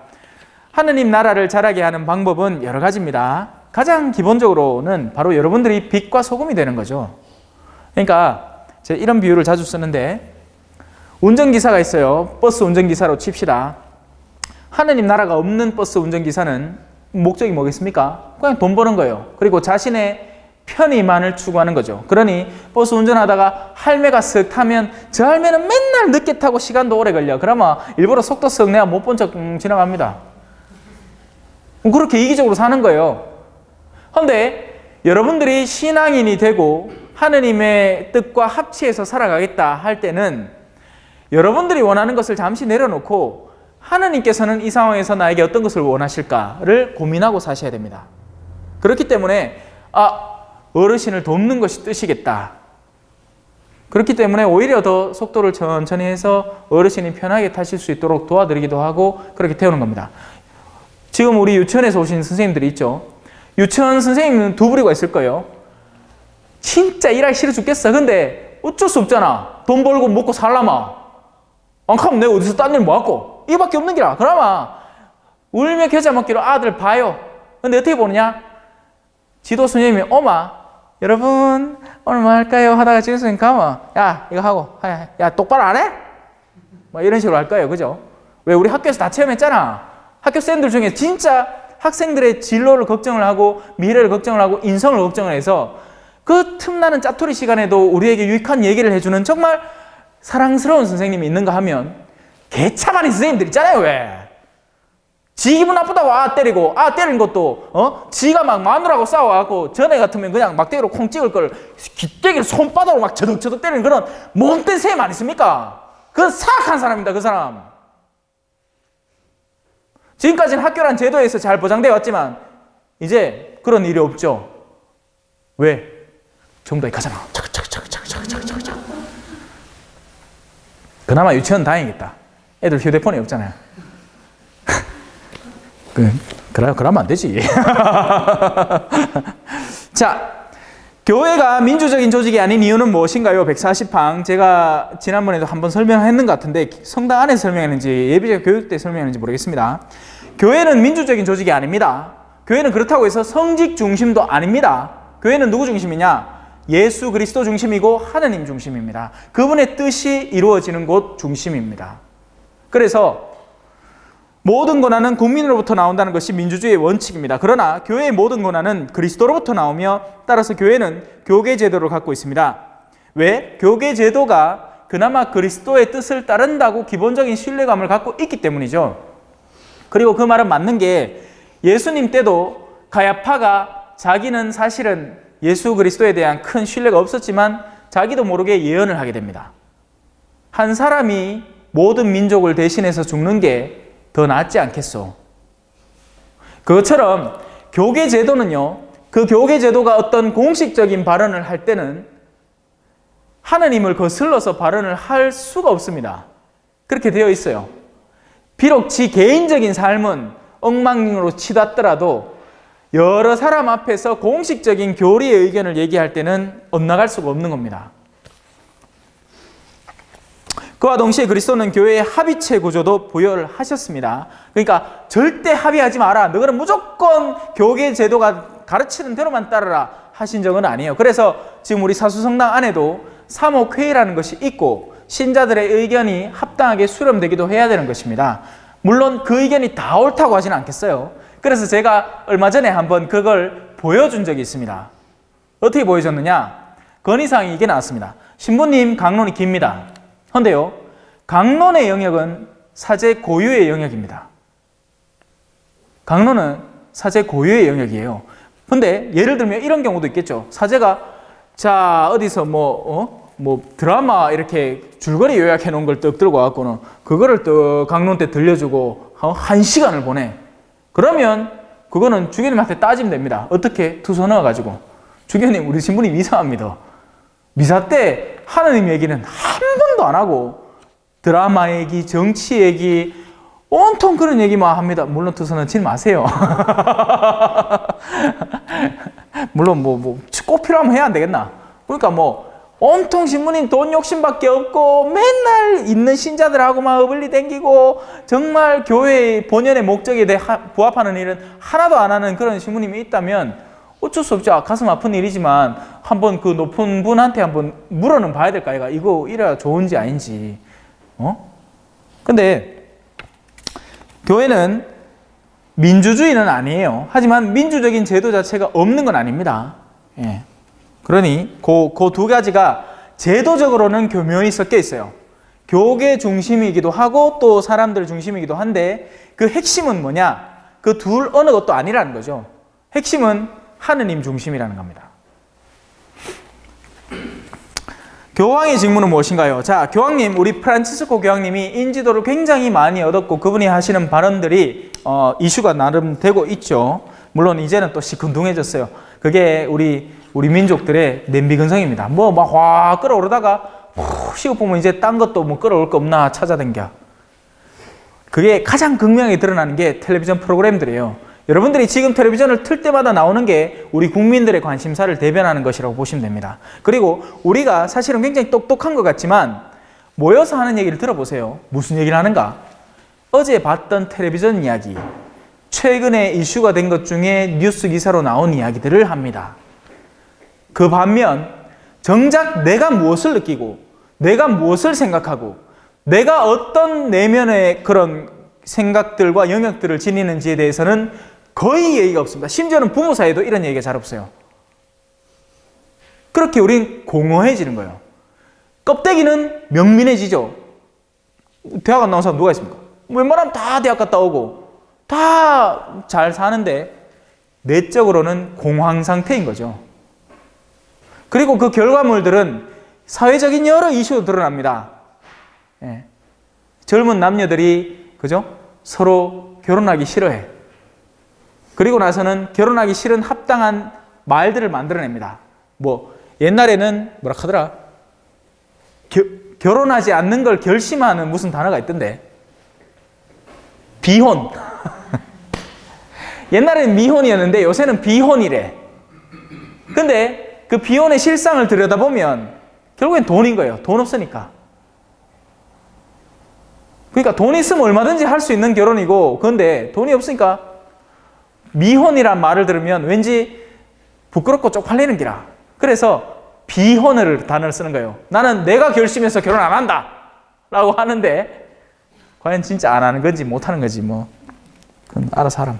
하느님 나라를 자라게 하는 방법은 여러 가지입니다. 가장 기본적으로는 바로 여러분들이 빛과 소금이 되는 거죠. 그러니까 제가 이런 비유를 자주 쓰는데, 운전기사가 있어요. 버스 운전기사로 칩시다. 하느님 나라가 없는 버스 운전기사는 목적이 뭐겠습니까? 그냥 돈 버는 거예요. 그리고 자신의 편의만을 추구하는 거죠. 그러니 버스 운전하다가 할매가 쓱 타면 저 할매는 맨날 늦게 타고 시간도 오래 걸려. 그러면 일부러 속도 쓱 내가 못 본 척 지나갑니다. 그렇게 이기적으로 사는 거예요. 그런데 여러분들이 신앙인이 되고 하느님의 뜻과 합치해서 살아가겠다 할 때는 여러분들이 원하는 것을 잠시 내려놓고 하느님께서는 이 상황에서 나에게 어떤 것을 원하실까를 고민하고 사셔야 됩니다. 그렇기 때문에 어르신을 돕는 것이 뜻이겠다. 그렇기 때문에 오히려 더 속도를 천천히 해서 어르신이 편하게 타실 수 있도록 도와드리기도 하고 그렇게 태우는 겁니다. 지금 우리 유치원에서 오신 선생님들이 있죠. 유치원 선생님은 두 부류가 있을 거예요. 진짜 일하기 싫어 죽겠어. 근데 어쩔 수 없잖아. 돈 벌고 먹고 살라마. 안 가면 내가 어디서 딴 일 뭐 하고. 이거밖에 없는 기라. 그나마 울며 겨자 먹기로 아들 봐요. 근데 어떻게 보느냐? 지도 선생님이 엄마 여러분 오늘 뭐 할까요? 하다가 지도 선생님 가면 야 이거 하고 야 똑바로 안 해? 뭐 이런 식으로 할 거예요. 그죠? 왜 우리 학교에서 다 체험했잖아. 학교 쌤들 중에 진짜 학생들의 진로를 걱정을 하고 미래를 걱정을 하고 인성을 걱정을 해서 그 틈나는 짜투리 시간에도 우리에게 유익한 얘기를 해주는 정말 사랑스러운 선생님이 있는가 하면 개차반인 선생님들 있잖아요. 왜? 지 기분 나쁘다고 때리고 때린 것도 지가 막 마누라하고 싸워갖고 전에 같으면 그냥 막대기로 콩 찍을 걸 기대기를 손바닥으로 막 저덕저덕 때리는 그런 못된 쌤 아니십니까? 그건 사악한 사람입니다. 그 사람. 지금까지는 학교란 제도에서 잘 보장되어 왔지만 이제 그런 일이 없죠. 왜? 정답이 가잖아. 차차차차차차차차. 그나마 유치원 다행이겠다. 애들 휴대폰이 없잖아요. 그러면 안 되지. 자, 교회가 민주적인 조직이 아닌 이유는 무엇인가요? 140항. 제가 지난번에도 한번 설명했는 것 같은데 성당 안에서 설명했는지 예비적 교육 때 설명했는지 모르겠습니다. 교회는 민주적인 조직이 아닙니다. 교회는 그렇다고 해서 성직 중심도 아닙니다. 교회는 누구 중심이냐? 예수 그리스도 중심이고 하느님 중심입니다. 그분의 뜻이 이루어지는 곳 중심입니다. 그래서 모든 권한은 국민으로부터 나온다는 것이 민주주의의 원칙입니다. 그러나 교회의 모든 권한은 그리스도로부터 나오며 따라서 교회는 교계 제도를 갖고 있습니다. 왜? 교계 제도가 그나마 그리스도의 뜻을 따른다고 기본적인 신뢰감을 갖고 있기 때문이죠. 그리고 그 말은 맞는 게 예수님 때도 가야파가 자기는 사실은 예수 그리스도에 대한 큰 신뢰가 없었지만 자기도 모르게 예언을 하게 됩니다. 한 사람이 모든 민족을 대신해서 죽는 게 더 낫지 않겠소. 그것처럼 교계 제도는요, 그 교계 제도가 어떤 공식적인 발언을 할 때는 하느님을 거슬러서 발언을 할 수가 없습니다. 그렇게 되어 있어요. 비록 지 개인적인 삶은 엉망으로 치닫더라도 여러 사람 앞에서 공식적인 교리의 의견을 얘기할 때는 엇나갈 수가 없는 겁니다. 그와 동시에 그리스도는 교회의 합의체 구조도 부여를 하셨습니다. 그러니까 절대 합의하지 마라. 너희는 무조건 교계 제도가 가르치는 대로만 따르라 하신 적은 아니에요. 그래서 지금 우리 사수성당 안에도 사목회의라는 것이 있고 신자들의 의견이 합당하게 수렴되기도 해야 되는 것입니다. 물론 그 의견이 다 옳다고 하지는 않겠어요. 그래서 제가 얼마 전에 한번 그걸 보여준 적이 있습니다. 어떻게 보여줬느냐? 건의사항이 이게 나왔습니다. 신부님 강론이 깁니다. 그런데요, 강론의 영역은 사제 고유의 영역입니다. 강론은 사제 고유의 영역이에요. 근데 예를 들면 이런 경우도 있겠죠. 사제가 자 어디서 뭐 드라마 이렇게 줄거리 요약해 놓은 걸 떡 들고 와갖고는 그거를 떡 강론 때 들려주고 1시간을 보내. 그러면 그거는 주교님한테 따지면 됩니다. 어떻게? 투서 넣어가지고 주교님 우리 신부님 이상합니다. 미사 때 하느님 얘기는 한 번도 안 하고 드라마 얘기, 정치 얘기 온통 그런 얘기만 합니다. 물론 투서는 질 마세요. 물론 꼭 필요하면 해야 안 되겠나? 그러니까 온통 신부님 돈 욕심밖에 없고 맨날 있는 신자들하고만 어블리 댕기고 정말 교회의 본연의 목적에 대해 부합하는 일은 하나도 안 하는 그런 신부님이 있다면 어쩔 수 없죠. 가슴 아픈 일이지만 한번 그 높은 분한테 한번 물어는 봐야 될까? 이거 이래야 좋은지 아닌지. 근데 교회는 민주주의는 아니에요. 하지만 민주적인 제도 자체가 없는 건 아닙니다. 예. 그러니 그 두 가지가 제도적으로는 교묘히 섞여 있어요. 교계 중심이기도 하고 또 사람들 중심이기도 한데 그 핵심은 뭐냐? 그 둘 어느 것도 아니라는 거죠. 핵심은 하느님 중심이라는 겁니다. 교황의 직무는 무엇인가요? 자, 교황님, 우리 프란치스코 교황님이 인지도를 굉장히 많이 얻었고 그분이 하시는 발언들이 이슈가 나름 되고 있죠. 물론 이제는 또 시큰둥해졌어요. 그게 우리 민족들의 냄비 근성입니다. 막 확 끌어오르다가 푹 쉬고 보면 이제 딴 것도 뭐 끌어올 거 없나 찾아댕겨. 그게 가장 극명하게 드러나는 게 텔레비전 프로그램들이에요. 여러분들이 지금 텔레비전을 틀 때마다 나오는 게 우리 국민들의 관심사를 대변하는 것이라고 보시면 됩니다. 그리고 우리가 사실은 굉장히 똑똑한 것 같지만 모여서 하는 얘기를 들어보세요. 무슨 얘기를 하는가? 어제 봤던 텔레비전 이야기, 최근에 이슈가 된 것 중에 뉴스 기사로 나온 이야기들을 합니다. 그 반면 정작 내가 무엇을 느끼고 내가 무엇을 생각하고 내가 어떤 내면의 그런 생각들과 영역들을 지니는지에 대해서는 거의 얘기가 없습니다. 심지어는 부부 사이에도 이런 얘기가 잘 없어요. 그렇게 우린 공허해지는 거예요. 껍데기는 명민해지죠. 대학 안 나온 사람 누가 있습니까? 웬만하면 다 대학 갔다 오고 다 잘 사는데 내적으로는 공황 상태인 거죠. 그리고 그 결과물들은 사회적인 여러 이슈로 드러납니다. 예. 젊은 남녀들이 그죠? 서로 결혼하기 싫어해. 그리고 나서는 결혼하기 싫은 합당한 말들을 만들어냅니다. 뭐 옛날에는 뭐라 하더라? 결혼하지 않는 걸 결심하는 무슨 단어가 있던데. 비혼. 옛날에는 미혼이었는데 요새는 비혼이래. 근데 그 비혼의 실상을 들여다보면 결국엔 돈인 거예요. 돈 없으니까. 그러니까 돈 있으면 얼마든지 할 수 있는 결혼이고, 그런데 돈이 없으니까 미혼이란 말을 들으면 왠지 부끄럽고 쪽팔리는 기라. 그래서 비혼을 단어를 쓰는 거예요. 나는 내가 결심해서 결혼 안 한다 라고 하는데 과연 진짜 안 하는 건지 못 하는 건지 뭐 그건 알아서 하람.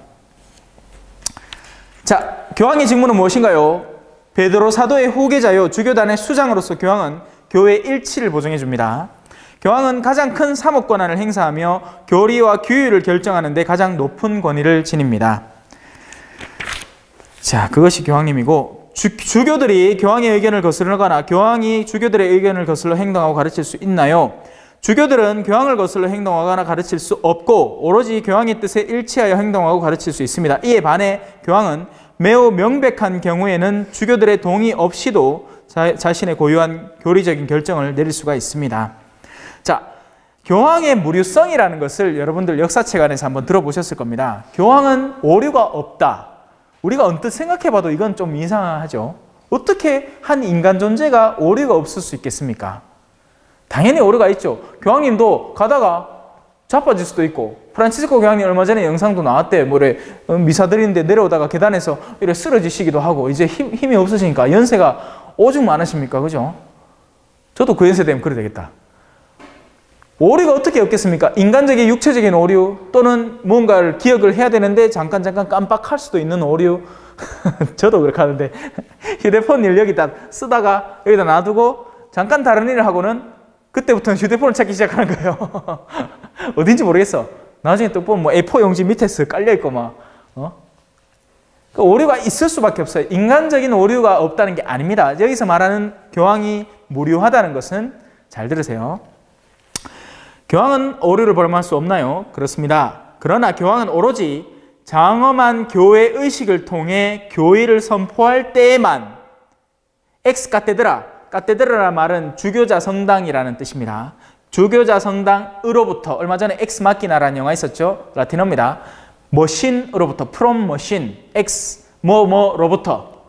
자, 교황의 직무는 무엇인가요? 베드로 사도의 후계자요 주교단의 수장으로서 교황은 교회의 일치를 보증해 줍니다. 교황은 가장 큰 사목 권한을 행사하며 교리와 규율을 결정하는 데 가장 높은 권위를 지닙니다. 자, 그것이 교황님이고, 주교들이 교황의 의견을 거스르거나 교황이 주교들의 의견을 거슬러 행동하고 가르칠 수 있나요? 주교들은 교황을 거슬러 행동하거나 가르칠 수 없고 오로지 교황의 뜻에 일치하여 행동하고 가르칠 수 있습니다. 이에 반해 교황은 매우 명백한 경우에는 주교들의 동의 없이도 자신의 고유한 교리적인 결정을 내릴 수가 있습니다. 자, 교황의 무류성이라는 것을 여러분들 역사책 안에서 한번 들어보셨을 겁니다. 교황은 오류가 없다. 우리가 언뜻 생각해봐도 이건 좀 이상하죠. 어떻게 한 인간 존재가 오류가 없을 수 있겠습니까? 당연히 오류가 있죠. 교황님도 가다가 자빠질 수도 있고, 프란치스코 교황님 얼마 전에 영상도 나왔대. 뭐래 미사 드리는데 내려오다가 계단에서 이래 쓰러지시기도 하고, 이제 힘이 없으시니까 연세가 오죽 많으십니까? 그죠? 저도 그 연세 되면 그래 되겠다. 오류가 어떻게 없겠습니까? 인간적인 육체적인 오류 또는 무언가를 기억을 해야 되는데 잠깐 깜빡할 수도 있는 오류. 저도 그렇게 하는데 휴대폰 일 여기다 쓰다가 여기다 놔두고 잠깐 다른 일을 하고는 그때부터는 휴대폰을 찾기 시작하는 거예요. 어딘지 모르겠어. 나중에 또 보면 뭐 A4 용지 밑에 깔려있고 막 그 오류가 있을 수밖에 없어요. 인간적인 오류가 없다는 게 아닙니다. 여기서 말하는 교황이 무료하다는 것은, 잘 들으세요, 교황은 오류를 범할 수 없나요? 그렇습니다. 그러나 교황은 오로지 장엄한 교회 의식을 통해 교의를 선포할 때에만 엑스 카테드라, 카테드라라는 말은 주교자 성당이라는 뜻입니다. 주교자 성당으로부터, 얼마 전에 엑스 마키나라는 영화 있었죠? 라틴어입니다. 머신으로부터, from machine, 엑스 뭐로부터,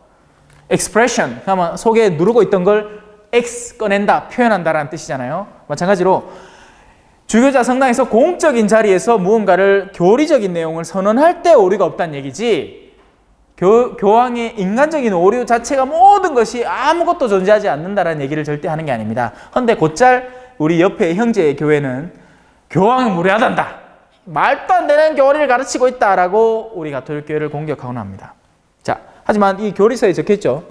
expression, 그러면 속에 누르고 있던 걸 엑스 꺼낸다, 표현한다라는 뜻이잖아요. 마찬가지로 주교자 성당에서 공적인 자리에서 무언가를 교리적인 내용을 선언할 때 오류가 없다는 얘기지, 교황의 인간적인 오류 자체가 모든 것이 아무것도 존재하지 않는다는 얘기를 절대 하는 게 아닙니다. 그런데 곧잘 우리 옆에 형제의 교회는 교황이 무례하단다, 말도 안 되는 교리를 가르치고 있다라고 우리 가톨릭 교회를 공격하곤 합니다. 자, 하지만 이 교리서에 적혀있죠.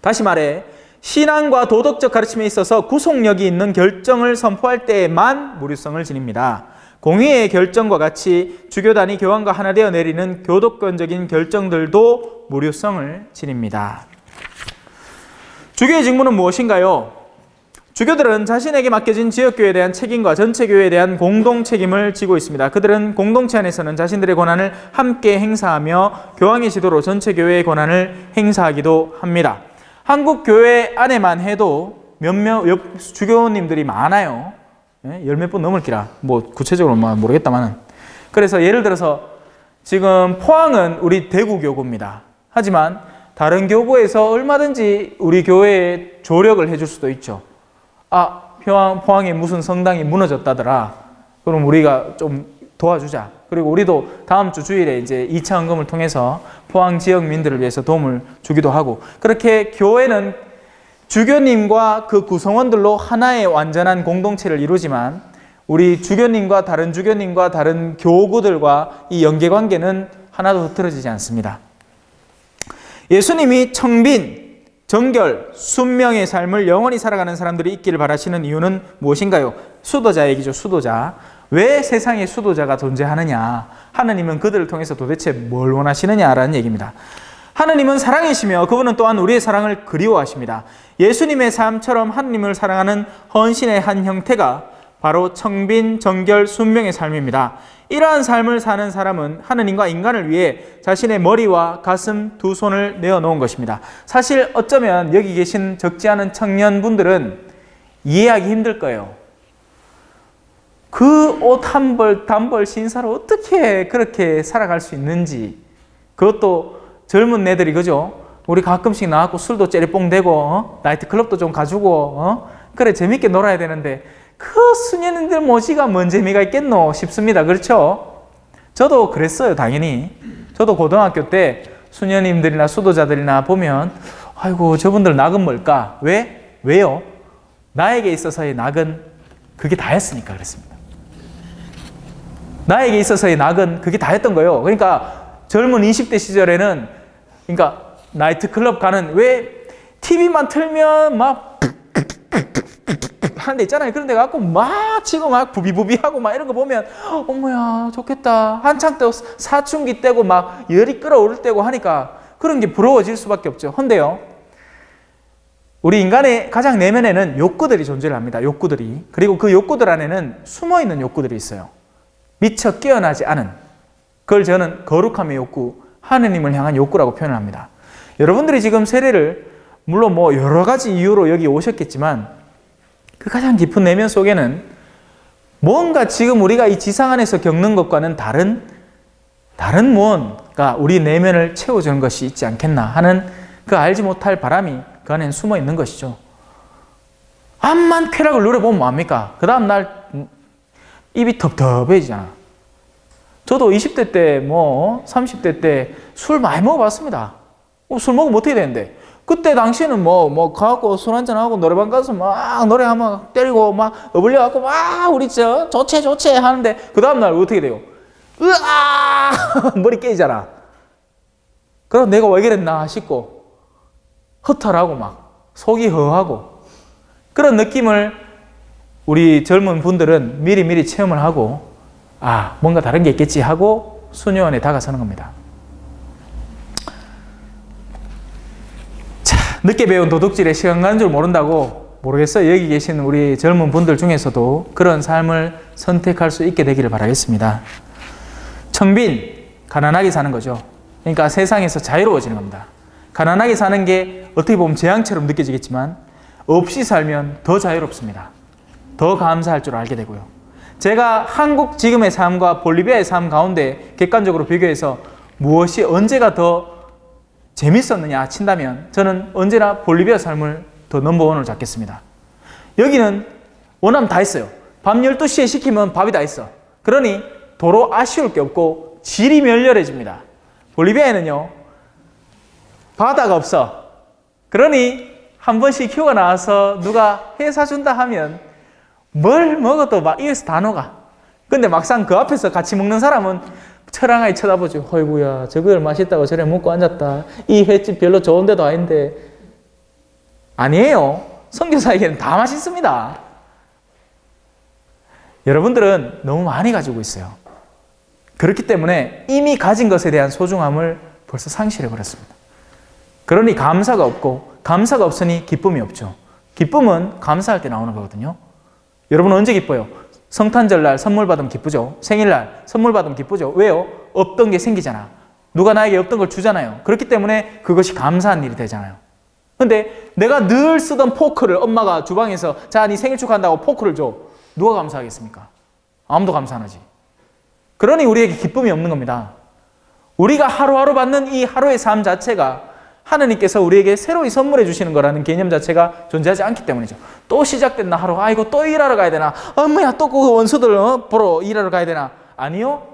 다시 말해 신앙과 도덕적 가르침에 있어서 구속력이 있는 결정을 선포할 때에만 무료성을 지닙니다. 공의의 결정과 같이 주교단이 교황과 하나 되어 내리는 교독권적인 결정들도 무료성을 지닙니다. 주교의 직무는 무엇인가요? 주교들은 자신에게 맡겨진 지역교회에 대한 책임과 전체 교회에 대한 공동 책임을 지고 있습니다. 그들은 공동체 안에서는 자신들의 권한을 함께 행사하며 교황의 지도로 전체 교회의 권한을 행사하기도 합니다. 한국 교회 안에만 해도 주교님들이 많아요. 열 몇 분 넘을 기라. 뭐 구체적으로 모르겠다만은. 그래서 예를 들어서 지금 포항은 우리 대구 교구입니다. 하지만 다른 교구에서 얼마든지 우리 교회에 조력을 해줄 수도 있죠. 아, 포항에 무슨 성당이 무너졌다더라. 그럼 우리가 좀 도와주자. 그리고 우리도 다음 주 주일에 이제 2차 헌금을 통해서 포항 지역민들을 위해서 도움을 주기도 하고, 그렇게 교회는 주교님과 그 구성원들로 하나의 완전한 공동체를 이루지만 우리 주교님과 다른 교구들과 이 연계관계는 하나도 흐트러지지 않습니다. 예수님이 청빈, 정결, 순명의 삶을 영원히 살아가는 사람들이 있기를 바라시는 이유는 무엇인가요? 수도자 얘기죠. 수도자. 왜 세상에 수도자가 존재하느냐? 하느님은 그들을 통해서 도대체 뭘 원하시느냐라는 얘기입니다. 하느님은 사랑이시며 그분은 또한 우리의 사랑을 그리워하십니다. 예수님의 삶처럼 하느님을 사랑하는 헌신의 한 형태가 바로 청빈, 정결, 순명의 삶입니다. 이러한 삶을 사는 사람은 하느님과 인간을 위해 자신의 머리와 가슴 두 손을 내어놓은 것입니다. 사실 어쩌면 여기 계신 적지 않은 청년분들은 이해하기 힘들 거예요. 그 옷 한 벌, 단벌 신사로 어떻게 그렇게 살아갈 수 있는지. 그것도 젊은 애들이, 그죠? 우리 가끔씩 나와서 술도 째리뽕 대고, 나이트클럽도 좀 가지고, 그래, 재밌게 놀아야 되는데, 그 수녀님들 모시가 뭔 재미가 있겠노 싶습니다. 그렇죠? 저도 그랬어요, 당연히. 저도 고등학교 때 수녀님들이나 수도자들이나 보면, 아이고, 저분들 낙은 뭘까? 왜요? 나에게 있어서의 낙은 그게 다였으니까 그랬습니다. 나에게 있어서의 낙은 그게 다였던 거예요. 그러니까 젊은 20대 시절에는, 그러니까 나이트클럽 가는, 왜 TV만 틀면 막 하는 데 있잖아요. 그런 데 갖고 막 치고 막 부비부비하고 막 이런 거 보면 어머야 좋겠다. 한창 때 사춘기 때고 막 열이 끓어오를 때고 하니까 그런 게 부러워질 수밖에 없죠. 헌데요, 우리 인간의 가장 내면에는 욕구들이 존재를 합니다. 욕구들이. 그리고 그 욕구들 안에는 숨어있는 욕구들이 있어요. 미처 깨어나지 않은, 그걸 저는 거룩함의 욕구, 하느님을 향한 욕구라고 표현을 합니다. 여러분들이 지금 세례를 물론 뭐 여러 가지 이유로 여기 오셨겠지만 그 가장 깊은 내면 속에는 뭔가 지금 우리가 이 지상 안에서 겪는 것과는 다른 무언가 우리 내면을 채워주는 것이 있지 않겠나 하는 그 알지 못할 바람이 그 안에는 숨어 있는 것이죠. 암만 쾌락을 누려보면 뭐합니까? 그 다음 날 입이 텁텁해지잖아. 저도 20대 때 30대 때 술 많이 먹어봤습니다. 술 먹으면 어떻게 되는데? 그때 당시에는 가갖고 술 한잔하고 노래방 가서 막 노래 한번 때리고 막 어불려갖고 막 우리 좋지 하는데 그 다음날 어떻게 돼요? 으아! 머리 깨지잖아. 그럼 내가 왜 그랬나 싶고 허탈하고 막 속이 허하고 그런 느낌을 우리 젊은 분들은 미리 체험을 하고 뭔가 다른 게 있겠지 하고 수녀원에 다가서는 겁니다. 늦게 배운 도둑질에 시간 가는 줄 모르겠어요. 여기 계신 우리 젊은 분들 중에서도 그런 삶을 선택할 수 있게 되기를 바라겠습니다. 청빈, 가난하게 사는 거죠. 그러니까 세상에서 자유로워지는 겁니다. 가난하게 사는 게 어떻게 보면 재앙처럼 느껴지겠지만 없이 살면 더 자유롭습니다. 더 감사할 줄 알게 되고요. 제가 한국 지금의 삶과 볼리비아의 삶 가운데 객관적으로 비교해서 무엇이 언제가 더 재밌었느냐 친다면 저는 언제나 볼리비아 삶을 더 넘버원으로 잡겠습니다. 여기는 원하면 다 있어요. 밤 12시에 시키면 밥이 다 있어. 그러니 도로 아쉬울 게 없고 질이 멸렬해집니다. 볼리비아에는요, 바다가 없어. 그러니 한 번씩 휴가 나와서 누가 해 사준다 하면 뭘 먹어도 막 입에서 다 녹아. 근데 막상 그 앞에서 같이 먹는 사람은 처량하게 쳐다보죠. 어이구야, 저걸 맛있다고 저래 먹고 앉았다. 이 횟집 별로 좋은 데도 아닌데. 아니에요. 선교사에게는 다 맛있습니다. 여러분들은 너무 많이 가지고 있어요. 그렇기 때문에 이미 가진 것에 대한 소중함을 벌써 상실해버렸습니다. 그러니 감사가 없고, 감사가 없으니 기쁨이 없죠. 기쁨은 감사할 때 나오는 거거든요. 여러분 언제 기뻐요? 성탄절날 선물 받으면 기쁘죠. 생일날 선물 받으면 기쁘죠. 왜요? 없던 게 생기잖아. 누가 나에게 없던 걸 주잖아요. 그렇기 때문에 그것이 감사한 일이 되잖아요. 근데 내가 늘 쓰던 포크를 엄마가 주방에서 자, 네 생일 축하한다고 포크를 줘. 누가 감사하겠습니까? 아무도 감사 안 하지. 그러니 우리에게 기쁨이 없는 겁니다. 우리가 하루하루 받는 이 하루의 삶 자체가 하느님께서 우리에게 새로이 선물해 주시는 거라는 개념 자체가 존재하지 않기 때문이죠. 또 시작됐나 하루, 아이고 또 일하러 가야 되나, 엄마야 또 그 원수들 보러 일하러 가야 되나. 아니요.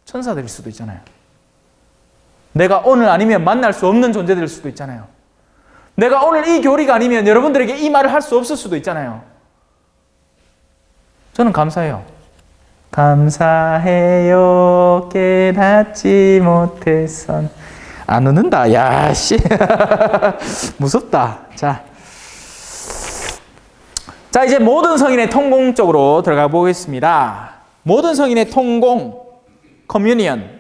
천사들일 수도 있잖아요. 내가 오늘 아니면 만날 수 없는 존재들일 수도 있잖아요. 내가 오늘 이 교리가 아니면 여러분들에게 이 말을 할 수 없을 수도 있잖아요. 저는 감사해요. 감사해요 깨닫지 못해선. 안 웃는다. 야, 씨. 무섭다. 자, 이제 모든 성인의 통공 쪽으로 들어가 보겠습니다. 모든 성인의 통공, 커뮤니언은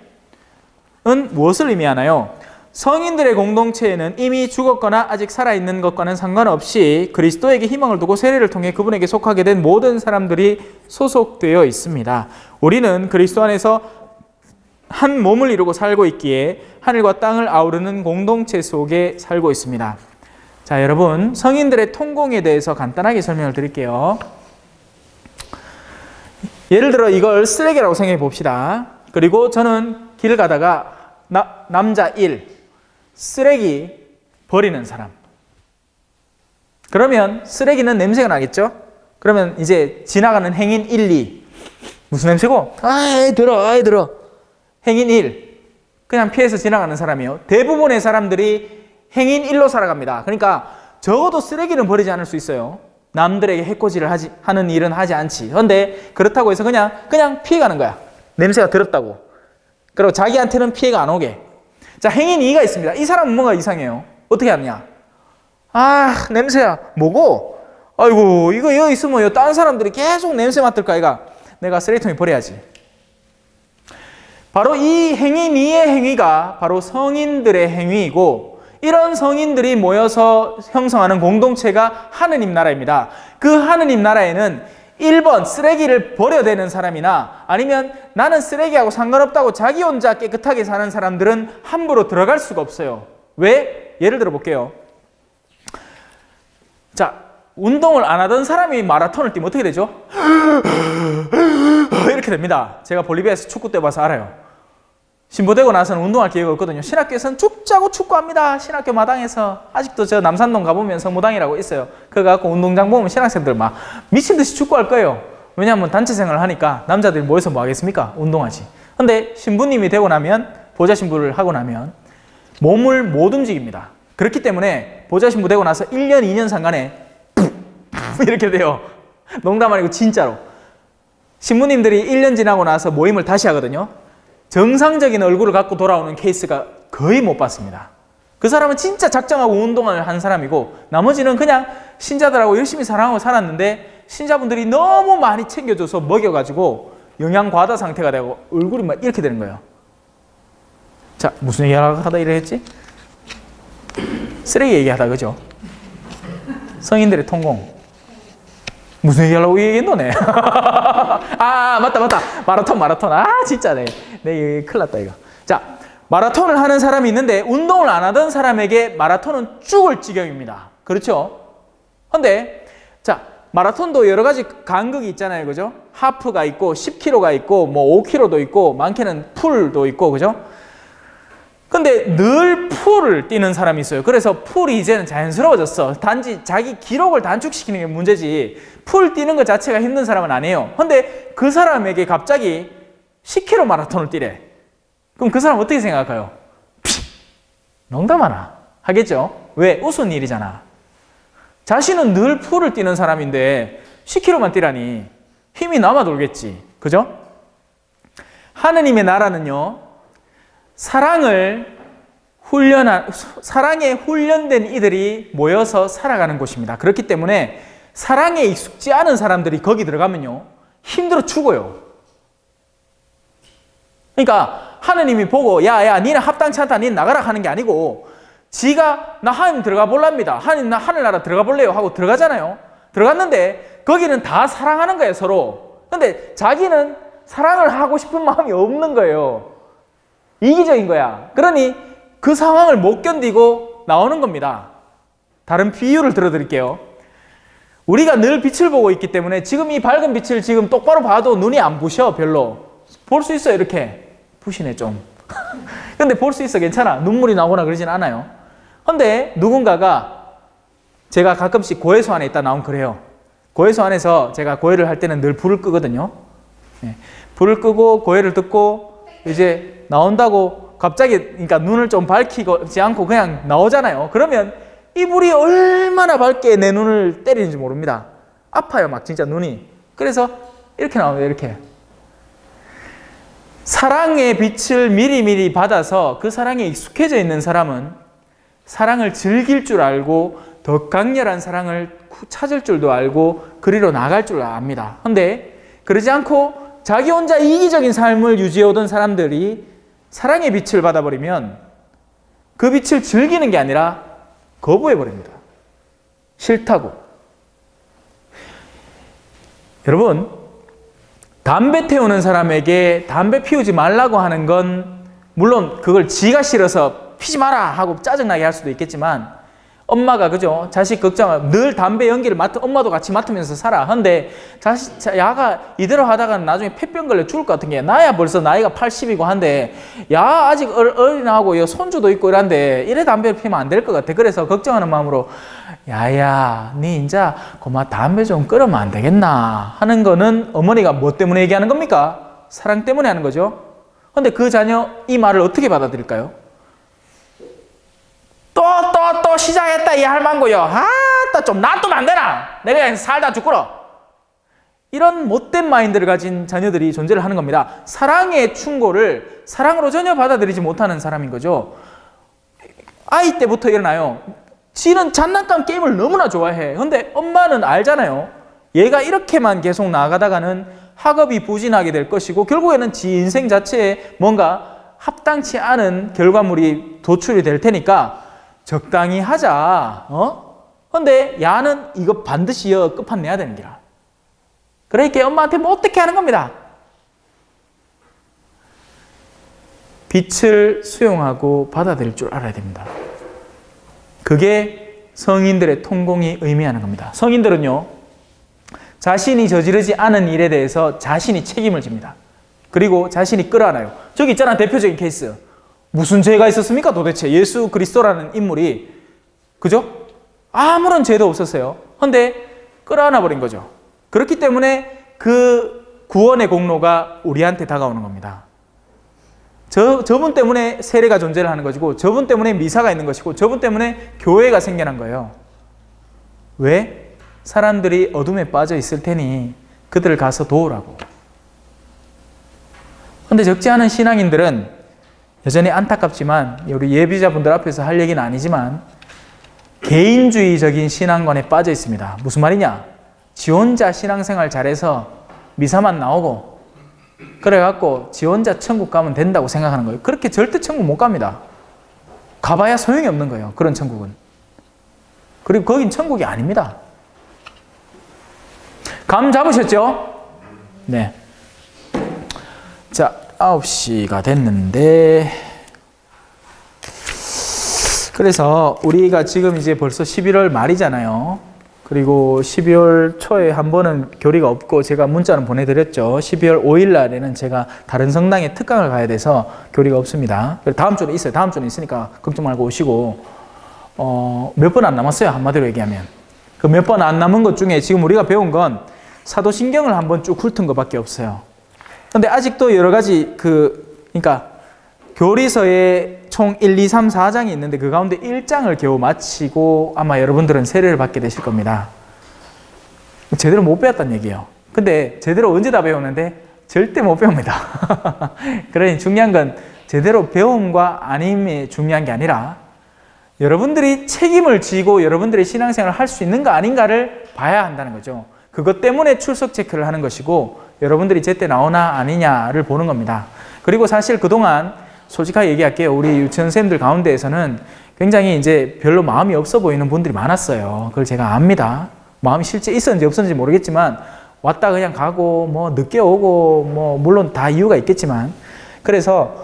무엇을 의미하나요? 성인들의 공동체에는 이미 죽었거나 아직 살아있는 것과는 상관없이 그리스도에게 희망을 두고 세례를 통해 그분에게 속하게 된 모든 사람들이 소속되어 있습니다. 우리는 그리스도 안에서 한 몸을 이루고 살고 있기에 하늘과 땅을 아우르는 공동체 속에 살고 있습니다. 자, 여러분, 성인들의 통공에 대해서 간단하게 설명을 드릴게요. 예를 들어 이걸 쓰레기라고 생각해 봅시다. 그리고 저는 길 가다가 남자 1, 쓰레기 버리는 사람. 그러면 쓰레기는 냄새가 나겠죠? 그러면 이제 지나가는 행인 1, 2. 무슨 냄새고? 아이 들어. 행인 1. 그냥 피해서 지나가는 사람이에요. 대부분의 사람들이 행인 1로 살아갑니다. 그러니까 적어도 쓰레기는 버리지 않을 수 있어요. 남들에게 해코지를 하는 일은 하지 않지. 그런데 그렇다고 해서 그냥 피해가는 거야. 냄새가 더럽다고. 그리고 자기한테는 피해가 안 오게. 자, 행인 2가 있습니다. 이 사람은 뭔가 이상해요. 어떻게 하느냐? 아, 냄새야. 뭐고? 아이고, 이거 여기 있으면 다른 사람들이 계속 냄새 맡을까, 이가. 내가 쓰레기통에 버려야지. 바로 이 행인 2의 행위가 바로 성인들의 행위이고, 이런 성인들이 모여서 형성하는 공동체가 하느님 나라입니다. 그 하느님 나라에는 1번 쓰레기를 버려대는 사람이나 아니면 나는 쓰레기하고 상관없다고 자기 혼자 깨끗하게 사는 사람들은 함부로 들어갈 수가 없어요. 왜? 예를 들어 볼게요. 자, 운동을 안 하던 사람이 마라톤을 뛰면 어떻게 되죠? 이렇게 됩니다. 제가 볼리비아에서 축구 뛰어봐서 알아요. 신부되고 나서는 운동할 기회가 없거든요. 신학교에서는 죽자고 축구합니다. 신학교 마당에서. 아직도 저 남산동 가보면 성모당이라고 있어요. 그거 갖고 운동장 보면 신학생들 막 미친 듯이 축구할 거예요. 왜냐하면 단체 생활을 하니까 남자들이 모여서 뭐 하겠습니까? 운동하지. 근데 신부님이 되고 나면, 보좌 신부를 하고 나면 몸을 못 움직입니다. 그렇기 때문에 보좌 신부 되고 나서 1년, 2년 상간에 이렇게 돼요. 농담 아니고 진짜로. 신부님들이 1년 지나고 나서 모임을 다시 하거든요. 정상적인 얼굴을 갖고 돌아오는 케이스가 거의 못 봤습니다. 그 사람은 진짜 작정하고 운동을 한 사람이고 나머지는 그냥 신자들하고 열심히 사랑하고 살았는데 신자분들이 너무 많이 챙겨줘서 먹여가지고 영양 과다 상태가 되고 얼굴이 막 이렇게 되는 거예요. 자, 무슨 얘기하다 이래 했지? 쓰레기 얘기하다, 그죠? 성인들의 통공. 무슨 얘기하려고 이 얘기했노, 네? 아, 맞다. 마라톤. 아, 진짜, 네. 큰일 났다, 이거. 자, 마라톤을 하는 사람이 있는데, 운동을 안 하던 사람에게 마라톤은 죽을 지경입니다. 그렇죠? 근데, 자, 마라톤도 여러 가지 간극이 있잖아요, 그죠? 하프가 있고, 10km가 있고, 뭐 5km도 있고, 많게는 풀도 있고, 그죠? 근데 늘 풀을 뛰는 사람이 있어요. 그래서 풀이 이제는 자연스러워졌어. 단지 자기 기록을 단축시키는 게 문제지 풀 뛰는 것 자체가 힘든 사람은 아니에요. 근데 그 사람에게 갑자기 10km 마라톤을 뛰래. 그럼 그 사람 어떻게 생각할까요? 농담하나? 하겠죠? 왜? 우스운 일이잖아. 자신은 늘 풀을 뛰는 사람인데 10km만 뛰라니 힘이 남아 돌겠지. 그죠? 하느님의 나라는요, 사랑에 훈련된 이들이 모여서 살아가는 곳입니다. 그렇기 때문에 사랑에 익숙지 않은 사람들이 거기 들어가면요, 힘들어 죽어요. 그러니까 하느님이 보고 야 니는 합당치 않다, 니는 나가라 하는 게 아니고 지가 나 하느님 들어가 볼랍니다. 하느님 나 하늘나라 들어가 볼래요 하고 들어가잖아요. 들어갔는데 거기는 다 사랑하는 거예요, 서로. 근데 자기는 사랑을 하고 싶은 마음이 없는 거예요. 이기적인 거야. 그러니 그 상황을 못 견디고 나오는 겁니다. 다른 비유를 들어드릴게요. 우리가 늘 빛을 보고 있기 때문에 지금 이 밝은 빛을 지금 똑바로 봐도 눈이 안 부셔. 별로. 볼 수 있어요. 이렇게. 부시네 좀. 근데 볼 수 있어. 괜찮아. 눈물이 나오거나 그러진 않아요. 근데 누군가가, 제가 가끔씩 고해소 안에 있다 나온 그래요. 고해소 안에서 제가 고해를 할 때는 늘 불을 끄거든요. 네. 불을 끄고 고해를 듣고 이제 나온다고 갑자기, 그러니까 눈을 좀 밝히지 않고 그냥 나오잖아요. 그러면 이 불이 얼마나 밝게 내 눈을 때리는지 모릅니다. 아파요, 막 진짜 눈이. 그래서 이렇게 나옵니다. 이렇게. 사랑의 빛을 미리미리 받아서 그 사랑에 익숙해져 있는 사람은 사랑을 즐길 줄 알고 더 강렬한 사랑을 찾을 줄도 알고 그리로 나갈 줄 압니다. 근데 그러지 않고 자기 혼자 이기적인 삶을 유지해오던 사람들이 사랑의 빛을 받아버리면 그 빛을 즐기는 게 아니라 거부해버립니다. 싫다고. 여러분, 담배 태우는 사람에게 담배 피우지 말라고 하는 건 물론 그걸 지가 싫어서 피지 마라 하고 짜증나게 할 수도 있겠지만, 엄마가 그죠? 자식 걱정을 늘 담배 연기를 엄마도 같이 맡으면서 살아. 근데 야가 이대로 하다가는 나중에 폐병 걸려 죽을 것 같은 게, 나야 벌써 나이가 80이고 한데 야 아직 어린아하고 손주도 있고 이란데 이래 담배를 피우면 안 될 것 같아. 그래서 걱정하는 마음으로 야야 니 인자 고마 담배 좀 끊으면 안 되겠나 하는 거는 어머니가 뭐 때문에 얘기하는 겁니까? 사랑 때문에 하는 거죠. 근데 그 자녀 이 말을 어떻게 받아들일까요? 또 시작했다 이 할망구요. 아따 좀 놔두면 안 되나? 내가 그냥 살다 죽구러. 이런 못된 마인드를 가진 자녀들이 존재를 하는 겁니다. 사랑의 충고를 사랑으로 전혀 받아들이지 못하는 사람인 거죠. 아이 때부터 일어나요. 지는 장난감 게임을 너무나 좋아해. 근데 엄마는 알잖아요. 얘가 이렇게만 계속 나가다가는 학업이 부진하게 될 것이고 결국에는 지 인생 자체에 뭔가 합당치 않은 결과물이 도출이 될 테니까 적당히 하자. 근데 야는 이거 반드시 끝판내야 되는 기라. 그러니까 엄마한테 뭐 어떻게 하는 겁니다. 빛을 수용하고 받아들일 줄 알아야 됩니다. 그게 성인들의 통공이 의미하는 겁니다. 성인들은요, 자신이 저지르지 않은 일에 대해서 자신이 책임을 집니다. 그리고 자신이 끌어안아요. 저기 있잖아, 대표적인 케이스. 무슨 죄가 있었습니까 도대체? 예수 그리스도라는 인물이, 그죠? 아무런 죄도 없었어요. 근데 끌어안아 버린 거죠. 그렇기 때문에 그 구원의 공로가 우리한테 다가오는 겁니다. 저분 때문에 세례가 존재를 하는 것이고, 저분 때문에 미사가 있는 것이고, 저분 때문에 교회가 생겨난 거예요. 왜? 사람들이 어둠에 빠져 있을 테니 그들을 가서 도우라고. 근데 적지 않은 신앙인들은 여전히 안타깝지만, 우리 예비자분들 앞에서 할 얘기는 아니지만 개인주의적인 신앙관에 빠져 있습니다. 무슨 말이냐? 지 혼자 신앙생활 잘해서 미사만 나오고 그래갖고 지 혼자 천국 가면 된다고 생각하는 거예요. 그렇게 절대 천국 못 갑니다. 가봐야 소용이 없는 거예요. 그런 천국은. 그리고 거긴 천국이 아닙니다. 감 잡으셨죠? 네. 자, 9시가 됐는데, 그래서 우리가 지금 이제 벌써 11월 말이잖아요. 그리고 12월 초에 한 번은 교리가 없고 제가 문자는 보내드렸죠. 12월 5일 날에는 제가 다른 성당에 특강을 가야 돼서 교리가 없습니다. 다음 주는 있어요. 다음 주는 있으니까 걱정 말고 오시고, 몇 번 안 남았어요. 한마디로 얘기하면. 그 몇 번 안 남은 것 중에 지금 우리가 배운 건 사도신경을 한번 쭉 훑은 것밖에 없어요. 근데 아직도 여러 가지 그러니까 교리서에 총 1, 2, 3, 4장이 있는데 그 가운데 1장을 겨우 마치고 아마 여러분들은 세례를 받게 되실 겁니다. 제대로 못 배웠다는 얘기예요. 근데 제대로 언제 다 배우는데 절대 못 배웁니다. 그러니 중요한 건 제대로 배움과 아님이 중요한 게 아니라 여러분들이 책임을 지고 여러분들의 신앙생활을 할 수 있는가 아닌가를 봐야 한다는 거죠. 그것 때문에 출석 체크를 하는 것이고 여러분들이 제때 나오나 아니냐를 보는 겁니다. 그리고 사실 그동안 솔직하게 얘기할게요. 우리 유치원생들 가운데에서는 굉장히 이제 별로 마음이 없어 보이는 분들이 많았어요. 그걸 제가 압니다. 마음이 실제 있었는지 없었는지 모르겠지만 왔다 그냥 가고 뭐 늦게 오고 뭐 물론 다 이유가 있겠지만, 그래서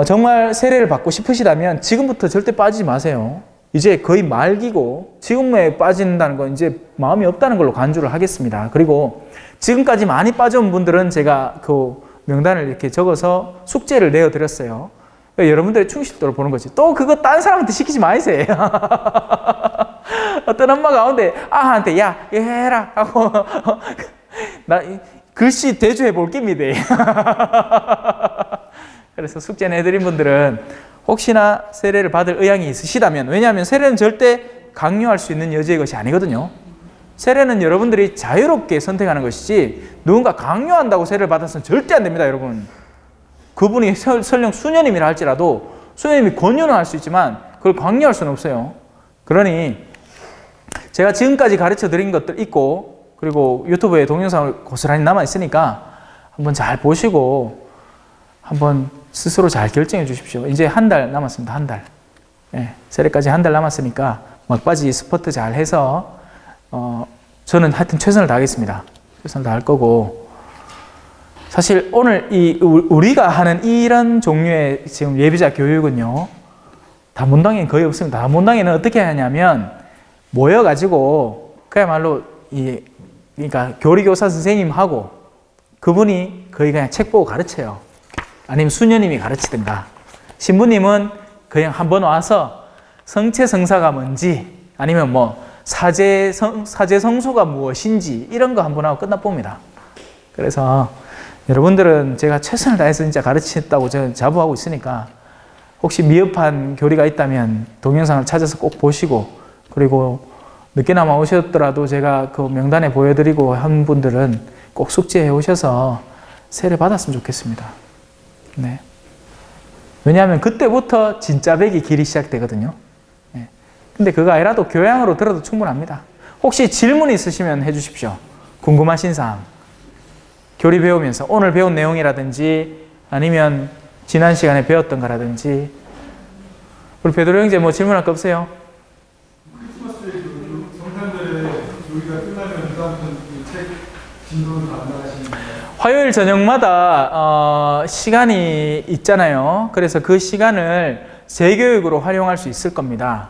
정말 세례를 받고 싶으시다면 지금부터 절대 빠지지 마세요. 이제 거의 말기고 지금에 빠진다는 건 이제 마음이 없다는 걸로 간주를 하겠습니다. 그리고 지금까지 많이 빠져온 분들은 제가 그 명단을 이렇게 적어서 숙제를 내어드렸어요. 그러니까 여러분들의 충실도를 보는 거지. 또 그거 딴 사람한테 시키지 마이세요. 어떤 엄마 가운데 아한테 야 이거 해라 하고 나 글씨 대조해 볼 깁니다. 그래서 숙제 내드린 분들은 혹시나 세례를 받을 의향이 있으시다면, 왜냐하면 세례는 절대 강요할 수 있는 여지의 것이 아니거든요. 세례는 여러분들이 자유롭게 선택하는 것이지 누군가 강요한다고 세례를 받아서는 절대 안 됩니다, 여러분. 그분이 설령 수녀님이라 할지라도 수녀님이 권유는 할 수 있지만 그걸 강요할 수는 없어요. 그러니 제가 지금까지 가르쳐 드린 것들 있고, 그리고 유튜브에 동영상을 고스란히 남아 있으니까 한번 잘 보시고 한번 스스로 잘 결정해 주십시오. 이제 한 달 남았습니다. 한 달. 예, 세례까지 한 달 남았으니까 막바지 스퍼트 잘 해서 저는 하여튼 최선을 다하겠습니다. 최선을 다할 거고, 사실 오늘 우리가 하는 이런 종류의 지금 예비자 교육은요, 다문당에는 거의 없습니다. 다문당에는 어떻게 하냐면 모여가지고 그야말로 그러니까 교리교사 선생님하고 그분이 거의 그냥 책 보고 가르쳐요. 아니면 수녀님이 가르치든가, 신부님은 그냥 한번 와서 성체성사가 뭔지, 아니면 뭐 사제성소가 무엇인지 이런 거 한번 하고 끝나봅니다. 그래서 여러분들은 제가 최선을 다해서 진짜 가르치겠다고 저는 자부하고 있으니까 혹시 미흡한 교리가 있다면 동영상을 찾아서 꼭 보시고, 그리고 늦게나마 오셨더라도 제가 그 명단에 보여드리고 한 분들은 꼭 숙지해 오셔서 세례 받았으면 좋겠습니다. 네. 왜냐하면 그때부터 진짜 백이 길이 시작되거든요. 네. 근데 그거 아니라도 교양으로 들어도 충분합니다. 혹시 질문 있으시면 해주십시오. 궁금하신 사항. 교리 배우면서 오늘 배운 내용이라든지 아니면 지난 시간에 배웠던 거라든지. 우리 베드로 형제 뭐 질문할 거 없어요?
크리스마스에 성탄절에 교리가 끝나면 그다음부터 책 진도는 안 나가시는 거예요?
화요일 저녁마다 시간이 있잖아요. 그래서 그 시간을 재교육으로 활용할 수 있을 겁니다.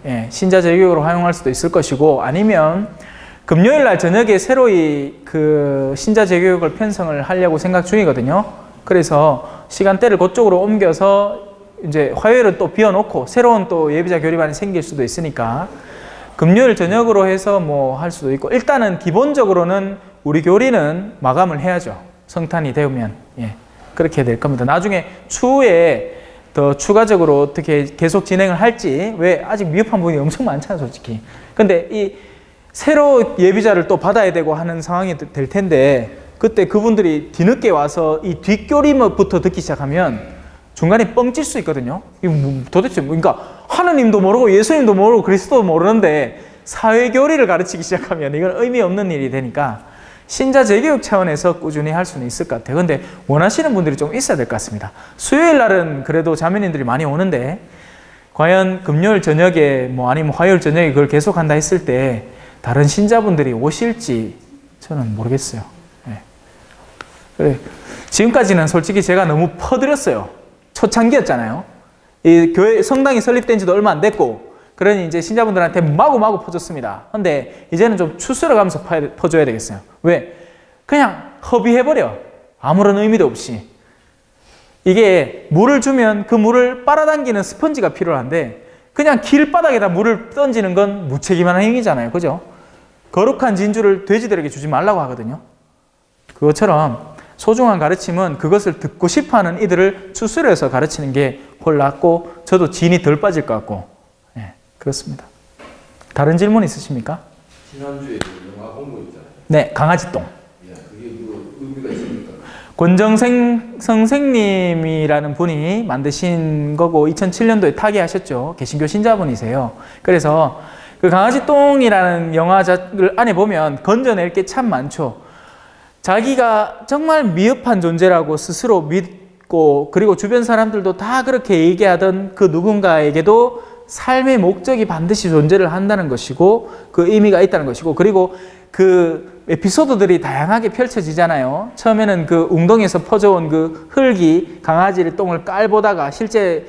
예, 신자 재교육으로 활용할 수도 있을 것이고, 아니면 금요일 날 저녁에 새로이 그 신자 재교육을 편성을 하려고 생각 중이거든요. 그래서 시간대를 그쪽으로 옮겨서 이제 화요일은 또 비워놓고 새로운 또 예비자 교리반이 생길 수도 있으니까 금요일 저녁으로 해서 뭐 할 수도 있고, 일단은 기본적으로는 우리 교리는 마감을 해야죠. 성탄이 되면. 예, 그렇게 될 겁니다. 나중에 추후에 더 추가적으로 어떻게 계속 진행을 할지, 왜 아직 미흡한 부분이 엄청 많잖아요, 솔직히. 근데 이 새로 예비자를 또 받아야 되고 하는 상황이 될 텐데, 그때 그분들이 뒤늦게 와서 이 뒷교리부터 듣기 시작하면 중간에 뻥칠 수 있거든요. 이거 도대체 그러니까 하느님도 모르고 예수님도 모르고 그리스도도 모르는데 사회교리를 가르치기 시작하면 이건 의미 없는 일이 되니까 신자 재교육 차원에서 꾸준히 할 수는 있을 것 같아요. 근데 원하시는 분들이 좀 있어야 될 것 같습니다. 수요일 날은 그래도 자매님들이 많이 오는데, 과연 금요일 저녁에 뭐 아니면 화요일 저녁에 그걸 계속한다 했을 때 다른 신자분들이 오실지 저는 모르겠어요. 네. 그래, 지금까지는 솔직히 제가 너무 퍼드렸어요. 초창기였잖아요. 이 교회 성당이 설립된 지도 얼마 안 됐고, 그러니 이제 신자분들한테 마구마구 퍼줬습니다. 근데 이제는 좀 추스려 가면서 퍼줘야 되겠어요. 왜? 그냥 허비해버려. 아무런 의미도 없이. 이게 물을 주면 그 물을 빨아당기는 스펀지가 필요한데, 그냥 길바닥에다 물을 던지는 건 무책임한 행위잖아요. 그죠? 거룩한 진주를 돼지들에게 주지 말라고 하거든요. 그것처럼 소중한 가르침은 그것을 듣고 싶어하는 이들을 추스려서 가르치는 게 훨 낫고, 저도 진이 덜 빠질 것 같고, 네, 그렇습니다. 다른 질문 있으십니까?
지난주에 영화 공부 있잖아요.
네, 강아지똥.
예, 그게 뭐 의미가 있습니까?
권정생 선생님이라는 분이 만드신 거고 2007년도에 타계하셨죠. 개신교 신자분이세요. 그래서 그 강아지똥이라는 영화를 안에 보면 건져낼 게 참 많죠. 자기가 정말 미흡한 존재라고 스스로 믿고, 그리고 주변 사람들도 다 그렇게 얘기하던 그 누군가에게도 삶의 목적이 반드시 존재를 한다는 것이고, 그 의미가 있다는 것이고, 그리고 그 에피소드들이 다양하게 펼쳐지잖아요. 처음에는 그 웅덩이에서 퍼져온 그 흙이 강아지를 똥을 깔보다가 실제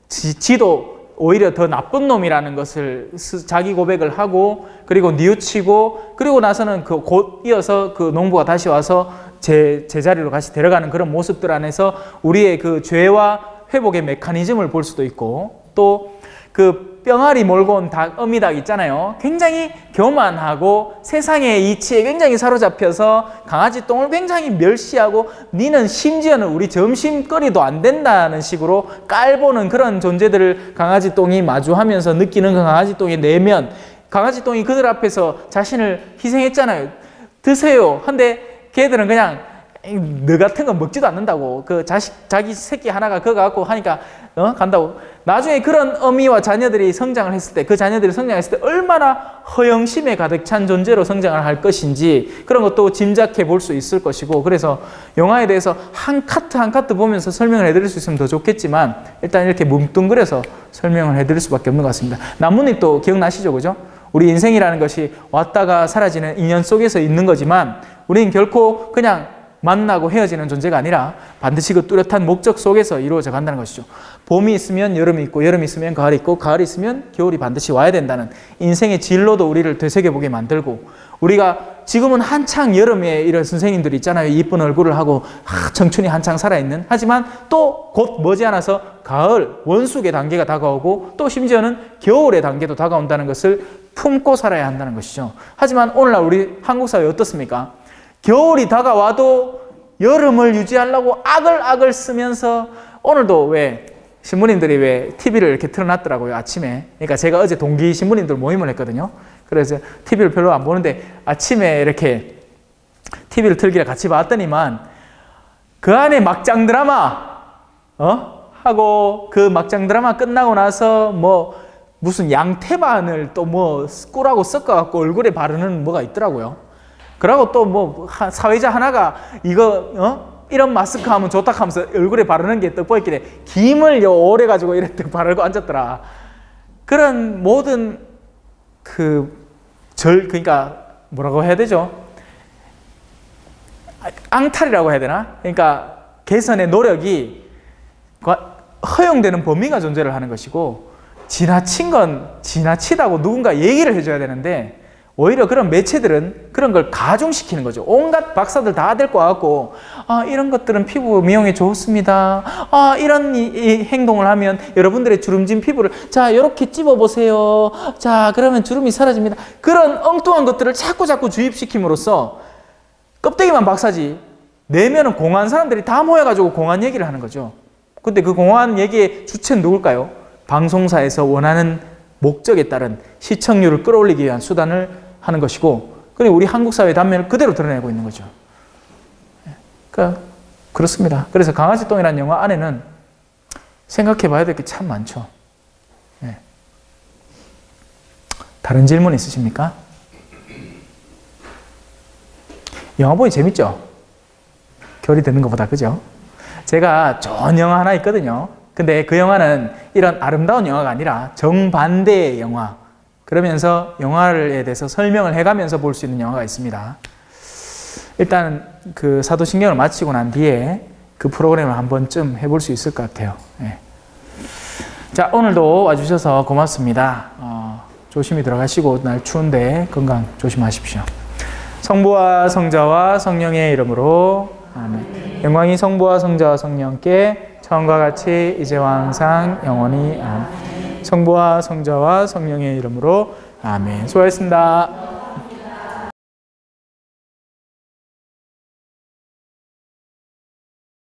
지도 오히려 더 나쁜 놈이라는 것을 자기 고백을 하고 그리고 뉘우치고 그리고 나서는 그 곧 이어서 그 농부가 다시 와서 제자리로 다시 데려가는 그런 모습들 안에서 우리의 그 죄와 회복의 메커니즘을 볼 수도 있고 또 그 뿅아리 몰고 온 닭, 어미닭 있잖아요. 굉장히 교만하고 세상의 이치에 굉장히 사로잡혀서 강아지 똥을 굉장히 멸시하고 니는 심지어는 우리 점심거리도 안 된다는 식으로 깔보는 그런 존재들을 강아지 똥이 마주하면서 느끼는 그 강아지 똥의 내면, 강아지 똥이 그들 앞에서 자신을 희생했잖아요. 드세요. 근데 걔들은 그냥 너 같은 거 먹지도 않는다고. 그 자기 새끼 하나가 그거 갖고 하니까 간다고. 나중에 그런 어미와 자녀들이 성장을 했을 때, 그 자녀들이 성장했을 때 얼마나 허영심에 가득 찬 존재로 성장을 할 것인지 그런 것도 짐작해 볼 수 있을 것이고, 그래서 영화에 대해서 한 카트 한 카트 보면서 설명을 해드릴 수 있으면 더 좋겠지만 일단 이렇게 뭉뚱그려서 설명을 해드릴 수밖에 없는 것 같습니다. 나뭇잎도 기억나시죠? 그죠? 우리 인생이라는 것이 왔다가 사라지는 인연 속에서 있는 거지만 우리는 결코 그냥 만나고 헤어지는 존재가 아니라 반드시 그 뚜렷한 목적 속에서 이루어져 간다는 것이죠. 봄이 있으면 여름이 있고 여름이 있으면 가을이 있고 가을이 있으면 겨울이 반드시 와야 된다는 인생의 진로도 우리를 되새겨보게 만들고, 우리가 지금은 한창 여름에 이런 선생님들이 있잖아요. 이쁜 얼굴을 하고 청춘이 한창 살아있는, 하지만 또 곧 머지않아서 가을, 원숙의 단계가 다가오고 또 심지어는 겨울의 단계도 다가온다는 것을 품고 살아야 한다는 것이죠. 하지만 오늘날 우리 한국 사회 어떻습니까? 겨울이 다가와도 여름을 유지하려고 악을 쓰면서, 오늘도 왜 신부님들이 왜 TV를 이렇게 틀어놨더라고요, 아침에. 그러니까 제가 어제 동기 신부님들 모임을 했거든요. 그래서 TV를 별로 안 보는데 아침에 이렇게 TV를 틀기를 같이 봤더니만 그 안에 막장 드라마 하고, 그 막장 드라마 끝나고 나서 뭐 무슨 양태반을 또 뭐 꿀하고 섞어갖고 얼굴에 바르는 뭐가 있더라고요. 그러고 또 뭐 사회자 하나가 이거 이런 마스크 하면 좋다 하면서 얼굴에 바르는 게 떡보이길래 김을 오래 가지고 이렇게 바르고 앉았더라. 그런 모든 그러니까 뭐라고 해야 되죠? 앙탈이라고 해야 되나? 그러니까 개선의 노력이 허용되는 범위가 존재를 하는 것이고, 지나친 건 지나치다고 누군가 얘기를 해줘야 되는데 오히려 그런 매체들은 그런 걸 가중시키는 거죠. 온갖 박사들 다 데리고 와갖고 이런 것들은 피부 미용에 좋습니다. 이런 이 행동을 하면 여러분들의 주름진 피부를 자 이렇게 찝어보세요. 자 그러면 주름이 사라집니다. 그런 엉뚱한 것들을 자꾸 주입시킴으로써 껍데기만 박사지 내면은 공한 사람들이 다 모여가지고 공한 얘기를 하는 거죠. 근데 그 공한 얘기의 주체는 누굴까요? 방송사에서 원하는 목적에 따른 시청률을 끌어올리기 위한 수단을 하는 것이고, 그리고 우리 한국 사회의 단면을 그대로 드러내고 있는 거죠. 그러니까 그렇습니다. 그래서 강아지 똥이라는 영화 안에는 생각해 봐야 될 게 참 많죠. 네. 다른 질문 있으십니까? 영화 보기 재밌죠? 결이 되는 것보다, 그죠? 제가 좋은 영화 하나 있거든요. 근데 그 영화는 이런 아름다운 영화가 아니라 정반대의 영화, 그러면서 영화에 대해서 설명을 해가면서 볼 수 있는 영화가 있습니다. 일단 그 사도신경을 마치고 난 뒤에 그 프로그램을 한 번쯤 해볼 수 있을 것 같아요. 네. 자, 오늘도 와주셔서 고맙습니다. 조심히 들어가시고 날 추운데 건강 조심하십시오. 성부와 성자와 성령의 이름으로 아멘. 영광이 성부와 성자와 성령께 처음과 같이 이제와 항상 영원히 아멘. 성부와 성자와 성령의 이름으로 아멘. 수고하셨습니다.